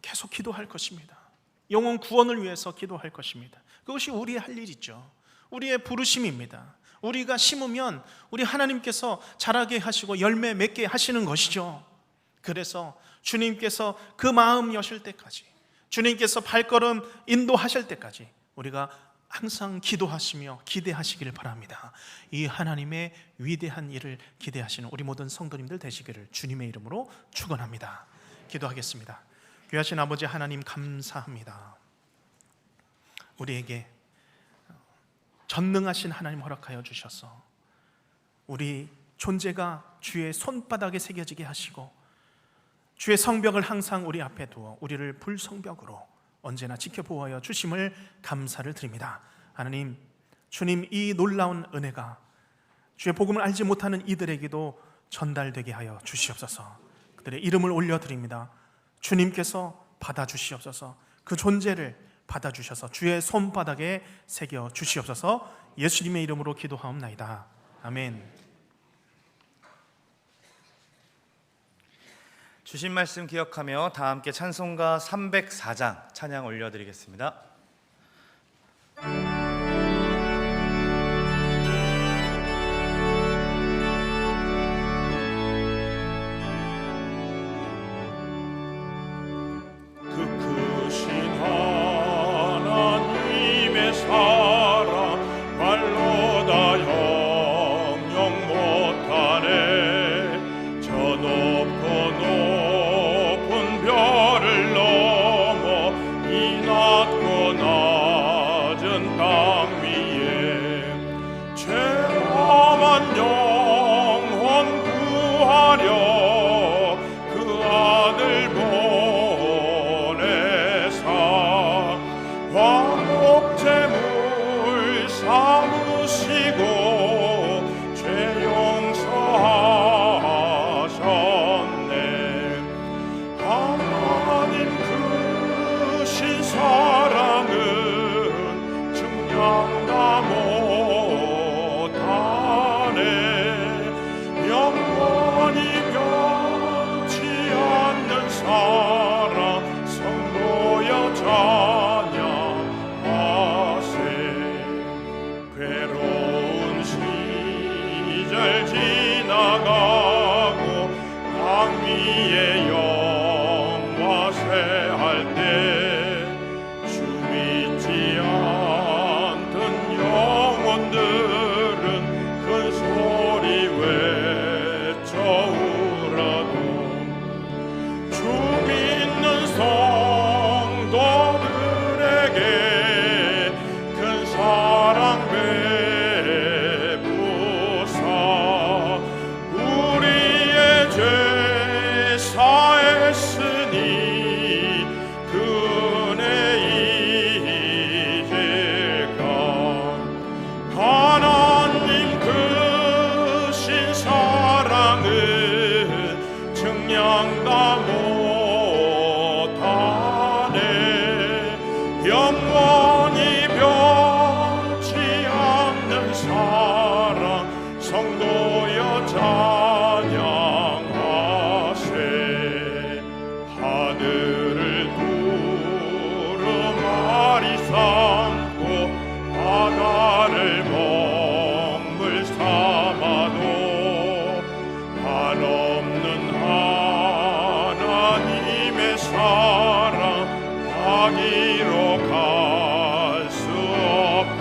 계속 기도할 것입니다. 영혼 구원을 위해서 기도할 것입니다. 그것이 우리의 할 일이죠. 우리의 부르심입니다. 우리가 심으면 우리 하나님께서 자라게 하시고 열매 맺게 하시는 것이죠. 그래서 주님께서 그 마음 여실 때까지, 주님께서 발걸음 인도하실 때까지 우리가 항상 기도하시며 기대하시기를 바랍니다. 이 하나님의 위대한 일을 기대하시는 우리 모든 성도님들 되시기를 주님의 이름으로 축원합니다. 기도하겠습니다. 귀하신 아버지 하나님, 감사합니다. 우리에게 전능하신 하나님 허락하여 주셔서 우리 존재가 주의 손바닥에 새겨지게 하시고 주의 성벽을 항상 우리 앞에 두어 우리를 불성벽으로 언제나 지켜보호하여 주심을 감사를 드립니다. 하나님, 주님, 이 놀라운 은혜가 주의 복음을 알지 못하는 이들에게도 전달되게 하여 주시옵소서. 그들의 이름을 올려드립니다. 주님께서 받아주시옵소서. 그 존재를 받아주셔서 주의 손바닥에 새겨 주시옵소서. 예수님의 이름으로 기도하옵나이다. 아멘. 주신 말씀 기억하며 다 함께 찬송가 304장 찬양 올려드리겠습니다. 그 크신 하나님의 사랑 말로 다 형용 못하네. 저 높고 높은 별을 넘어 이 낮고 낮은 땅 위에 죄범한 영혼 구하려 그 아들 보내사 화목제물 삼으시고 죄 용서하셨네. 하나님 크신 사랑은 증량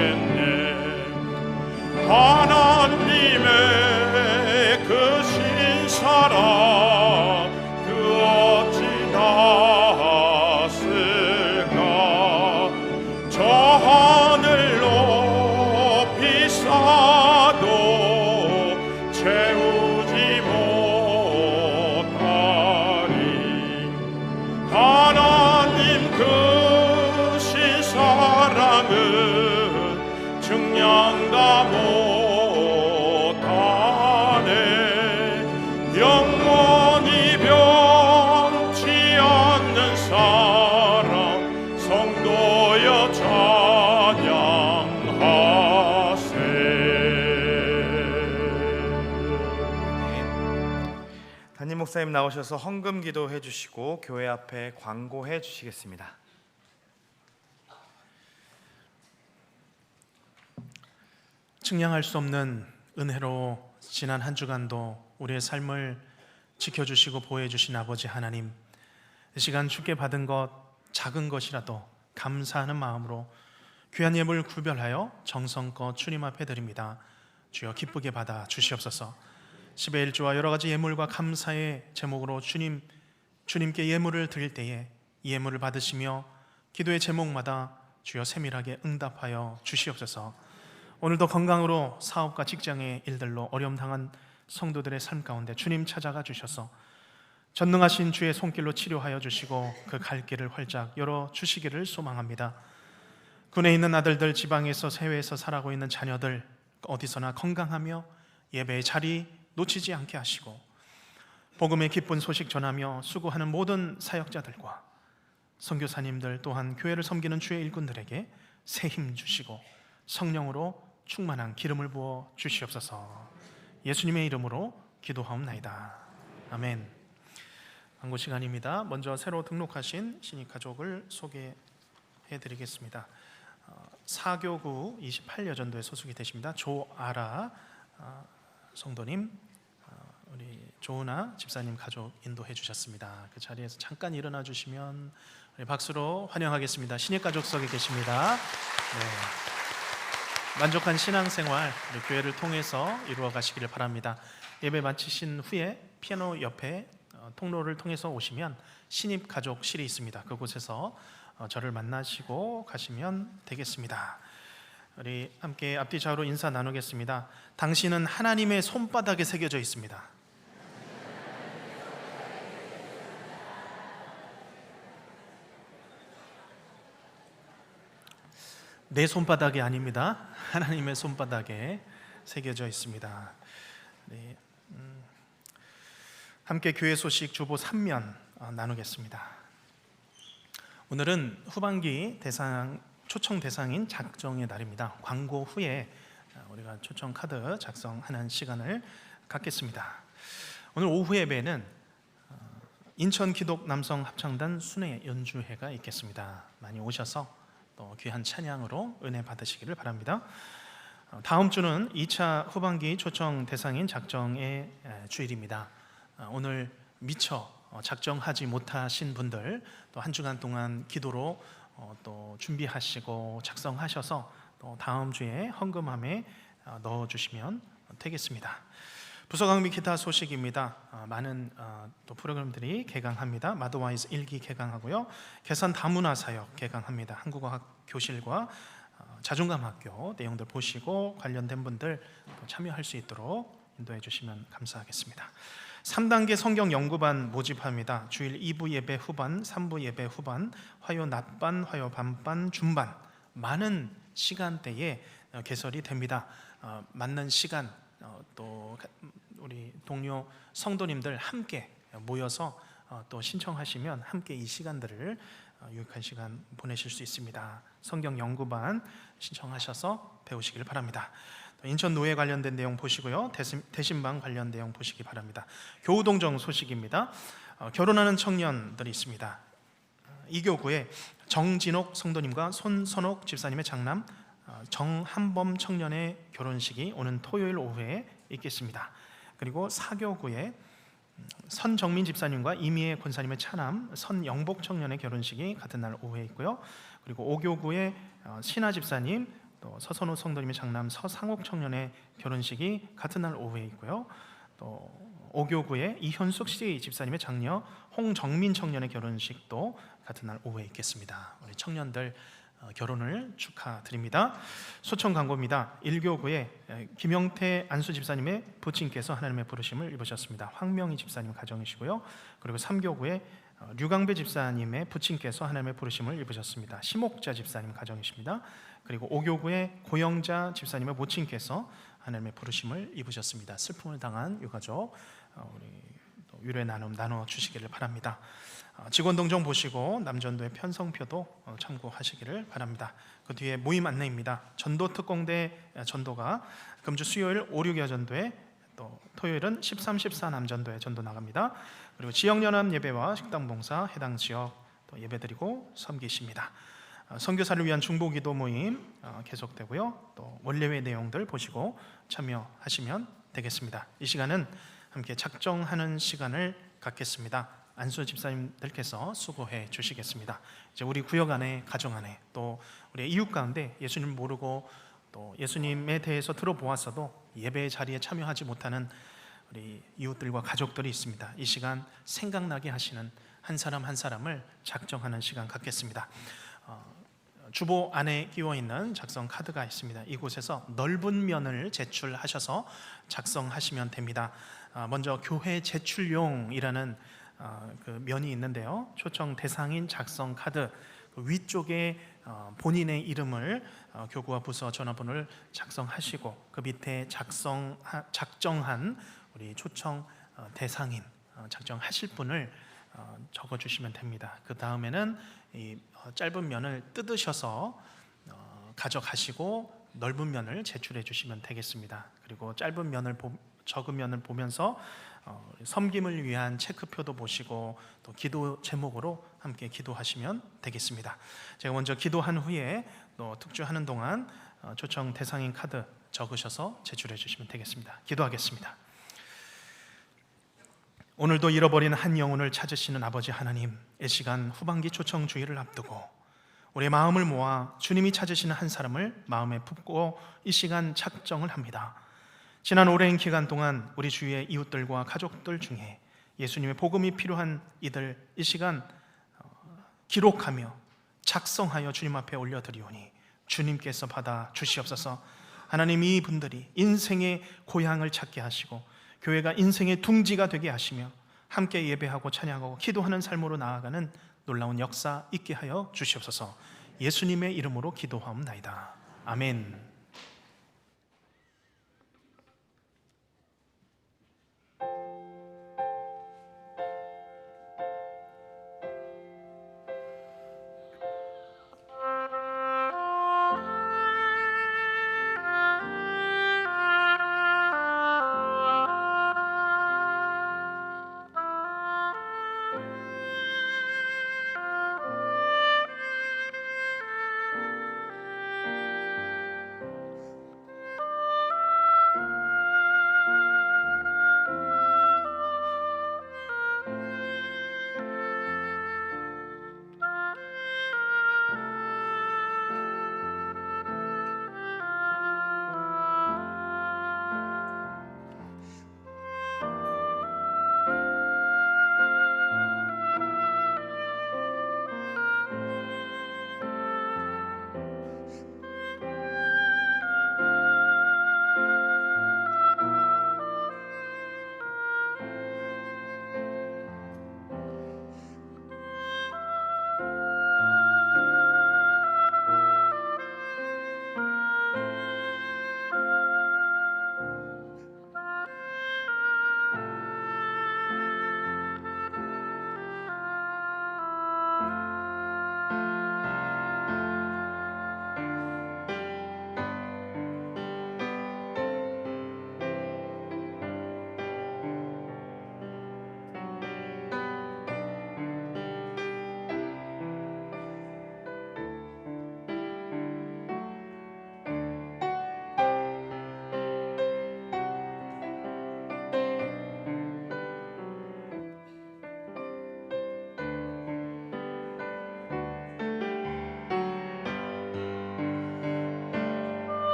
하겠네. 하나님의 그 신사랑 그 어찌 나았을까. 저 하늘 높이 쌓아도 채우지 못하리. 하나님 그 신사랑은 증량다 못하네. 영원히 변치 않는 사랑 성도여 찬양하세. 담임 목사님 나오셔서 헌금 기도해 주시고 교회 앞에 광고해 주시겠습니다. 측량할 수 없는 은혜로 지난 한 주간도 우리의 삶을 지켜주시고 보호해주신 아버지 하나님, 이 시간 주께 받은 것 작은 것이라도 감사하는 마음으로 귀한 예물 구별하여 정성껏 주님 앞에 드립니다. 주여 기쁘게 받아 주시옵소서. 10의 1조와 여러 가지 예물과 감사의 제목으로 주님께 예물을 드릴 때에 이 예물을 받으시며 기도의 제목마다 주여 세밀하게 응답하여 주시옵소서. 오늘도 건강으로 사업과 직장의 일들로 어려움 당한 성도들의 삶 가운데 주님 찾아가 주셔서 전능하신 주의 손길로 치료하여 주시고 그 갈 길을 활짝 열어 주시기를 소망합니다. 군에 있는 아들들, 지방에서 해외에서 살아가고 있는 자녀들 어디서나 건강하며 예배의 자리 놓치지 않게 하시고 복음의 기쁜 소식 전하며 수고하는 모든 사역자들과 선교사님들 또한 교회를 섬기는 주의 일꾼들에게 새 힘 주시고 성령으로 충만한 기름을 부어 주시옵소서. 예수님의 이름으로 기도하옵나이다. 아멘. 광고 시간입니다. 먼저 새로 등록하신 신입 가족을 소개해 드리겠습니다. 사교구 28여전도에 소속이 되십니다. 조아라 성도님, 우리 조은아 집사님 가족 인도해 주셨습니다. 그 자리에서 잠깐 일어나 주시면 우리 박수로 환영하겠습니다. 신입 가족석에 계십니다. 네. 만족한 신앙생활 우리 교회를 통해서 이루어 가시기를 바랍니다. 예배 마치신 후에 피아노 옆에 통로를 통해서 오시면 신입 가족실이 있습니다. 그곳에서 저를 만나시고 가시면 되겠습니다. 우리 함께 앞뒤 좌우로 인사 나누겠습니다. 당신은 하나님의 손바닥에 새겨져 있습니다. 내 손바닥이 아닙니다. 하나님의 손바닥에 새겨져 있습니다. 네, 함께 교회 소식 주보 3면 나누겠습니다. 오늘은 후반기 초청 대상인 작정의 날입니다. 광고 후에 우리가 초청 카드 작성하는 시간을 갖겠습니다. 오늘 오후 예배는 인천 기독 남성 합창단 순회 연주회가 있겠습니다. 많이 오셔서 또 귀한 찬양으로 은혜 받으시기를 바랍니다. 다음 주는 2차 후반기 초청 대상인 작정의 주일입니다. 오늘 미처 작정하지 못하신 분들 또 한 주간 동안 기도로 또 준비하시고 작성하셔서 또 다음 주에 헌금함에 넣어주시면 되겠습니다. 부서강 및 기타 소식입니다. 많은 또 프로그램들이 개강합니다. 마더와이즈 1기 개강하고요. 계산 다문화 사역 개강합니다. 한국어학 교실과 자존감학교 내용들 보시고 관련된 분들 참여할 수 있도록 인도해 주시면 감사하겠습니다. 3단계 성경 연구반 모집합니다. 주일 2부 예배 후반, 3부 예배 후반, 화요 낮반, 화요 밤반, 중반 많은 시간대에 개설이 됩니다. 맞는 시간 또 우리 동료 성도님들 함께 모여서 또 신청하시면 함께 이 시간들을 유익한 시간 보내실 수 있습니다. 성경 연구반 신청하셔서 배우시길 바랍니다. 인천 노예 관련된 내용 보시고요. 대신방 관련 내용 보시기 바랍니다. 교우동정 소식입니다. 결혼하는 청년들이 있습니다. 이교구에 정진옥 성도님과 손선옥 집사님의 장남 정한범 청년의 결혼식이 오는 토요일 오후에 있겠습니다. 그리고 사교구에 선정민 집사님과 이미애 권사님의 차남 선영복 청년의 결혼식이 같은 날 오후에 있고요. 그리고 오교구에 신하 집사님, 또 서선호 성도님의 장남 서상옥 청년의 결혼식이 같은 날 오후에 있고요. 또 오교구의 이현숙 씨 집사님의 장녀 홍정민 청년의 결혼식도 같은 날 오후에 있겠습니다. 우리 청년들 결혼을 축하드립니다. 소청 광고입니다. 1교구의 김영태 안수 집사님의 부친께서 하나님의 부르심을 입으셨습니다. 황명희 집사님 가정이시고요. 그리고 3교구의 류강배 집사님의 부친께서 하나님의 부르심을 입으셨습니다. 심옥자 집사님 가정이십니다. 그리고 5교구의 고영자 집사님의 모친께서 하나님의 부르심을 입으셨습니다. 슬픔을 당한 유가족 우리 위로의 나눔 나눠 주시기를 바랍니다. 직원 동정 보시고 남전도의 편성표도 참고하시기를 바랍니다. 그 뒤에 모임 안내입니다. 전도 특공대 전도가 금주 수요일 5, 6여 전도에 또 토요일은 13, 14 남전도에 전도 나갑니다. 그리고 지역연합 예배와 식당 봉사 해당 지역 또 예배드리고 섬기십니다. 선교사를 위한 중보기도 모임 계속되고요. 또 원래의 내용들 보시고 참여하시면 되겠습니다. 이 시간은 함께 작정하는 시간을 갖겠습니다. 안수 집사님들께서 수고해 주시겠습니다. 이제 우리 구역 안에, 가정 안에, 또 우리 이웃 가운데 예수님 모르고 또 예수님에 대해서 들어보았어도 예배의 자리에 참여하지 못하는 우리 이웃들과 가족들이 있습니다. 이 시간 생각나게 하시는 한 사람 한 사람을 작정하는 시간 갖겠습니다. 주보 안에 끼워 있는 작성 카드가 있습니다. 이곳에서 넓은 면을 제출하셔서 작성하시면 됩니다. 먼저 교회 제출용이라는 그 면이 있는데요. 초청 대상인 작성 카드 그 위쪽에 본인의 이름을 교구와 부서 전화번호를 작성하시고 그 밑에 작정한 우리 초청 대상인 작정하실 분을 적어주시면 됩니다. 그 다음에는 이 짧은 면을 뜯으셔서 가져가시고 넓은 면을 제출해 주시면 되겠습니다. 그리고 짧은 면을 적은 면을 보면서 섬김을 위한 체크표도 보시고 또 기도 제목으로 함께 기도하시면 되겠습니다. 제가 먼저 기도한 후에 또 특주하는 동안 초청 대상인 카드 적으셔서 제출해 주시면 되겠습니다. 기도하겠습니다. 오늘도 잃어버린 한 영혼을 찾으시는 아버지 하나님, 이 시간 후반기 초청 주일을 앞두고 우리의 마음을 모아 주님이 찾으시는 한 사람을 마음에 품고 이 시간 작정을 합니다. 지난 오랜 기간 동안 우리 주위의 이웃들과 가족들 중에 예수님의 복음이 필요한 이들 이 시간 기록하며 작성하여 주님 앞에 올려드리오니 주님께서 받아 주시옵소서. 하나님, 이 분들이 인생의 고향을 찾게 하시고 교회가 인생의 둥지가 되게 하시며 함께 예배하고 찬양하고 기도하는 삶으로 나아가는 놀라운 역사 있게 하여 주시옵소서. 예수님의 이름으로 기도하옵나이다. 아멘.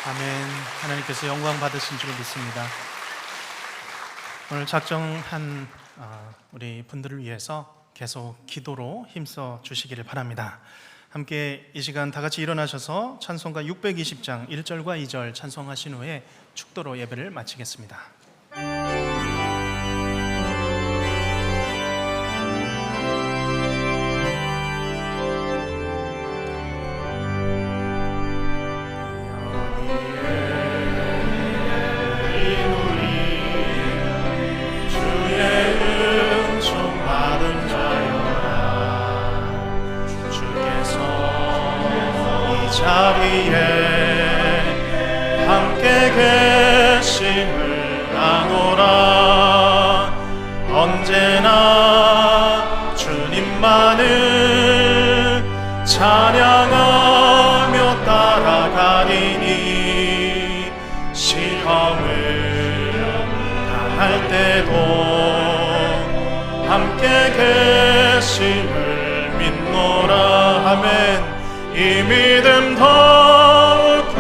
아멘. 하나님께서 영광 받으신 줄 믿습니다. 오늘 작정한 우리 분들을 위해서 계속 기도로 힘써 주시기를 바랍니다. 함께 이 시간 다 같이 일어나셔서 찬송가 620장 1절과 2절 찬송하신 후에 축도로 예배를 마치겠습니다. 자리에 함께 계심을 아노라. 언제나 주님만을 찬양하며 따라가리니 시험을 당할 때도 함께 계심을 믿노라. 아멘. 이 믿음 더욱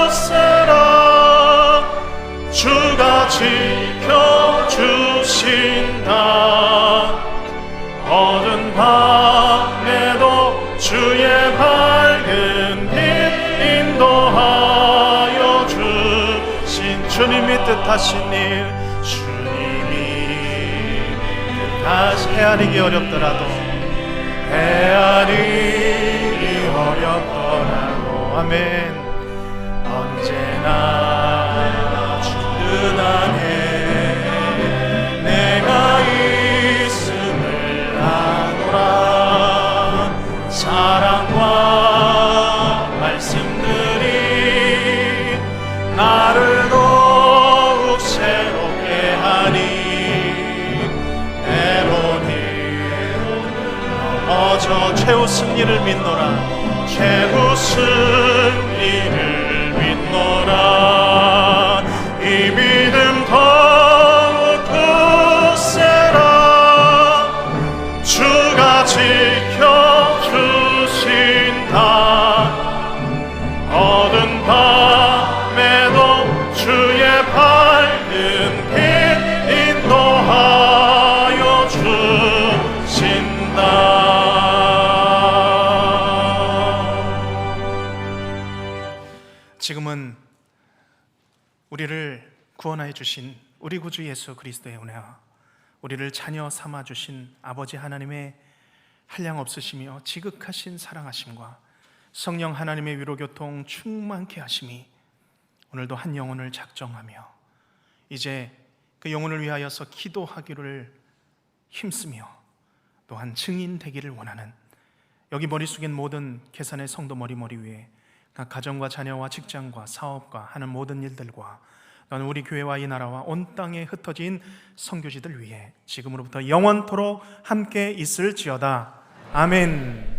굳세라. 주가 지켜주신다. 어두운 밤에도 주의 밝은 빛 인도하여 주신 주님이 뜻하신 일, 주님이 뜻하신 헤아리기 어렵더라도 헤아리기 어렵더라도 아멘. 언제나 주는 안에 내가 있음을 아노라. 사랑과 말씀들이 나를 더욱 새롭게 하니 넘어져 최우승 일을 믿노라. 최우승 일을 믿노라. 이 믿음 더욱 굳세라. 주가 지켜주신다. 어두운 밤에도 주의 밝은 빛 인도하여 주신다. 지금은 우리를 구원하여 주신 우리 구주 예수 그리스도의 은혜와 우리를 자녀 삼아 주신 아버지 하나님의 한량없으시며 지극하신 사랑하심과 성령 하나님의 위로교통 충만케 하심이 오늘도 한 영혼을 작정하며 이제 그 영혼을 위하여서 기도하기를 힘쓰며 또한 증인 되기를 원하는 여기 머릿속엔 모든 계산의 성도 머리 위에 각 가정과 자녀와 직장과 사업과 하는 모든 일들과 또한 우리 교회와 이 나라와 온 땅에 흩어진 선교지들 위해 지금으로부터 영원토록 함께 있을지어다. 아멘.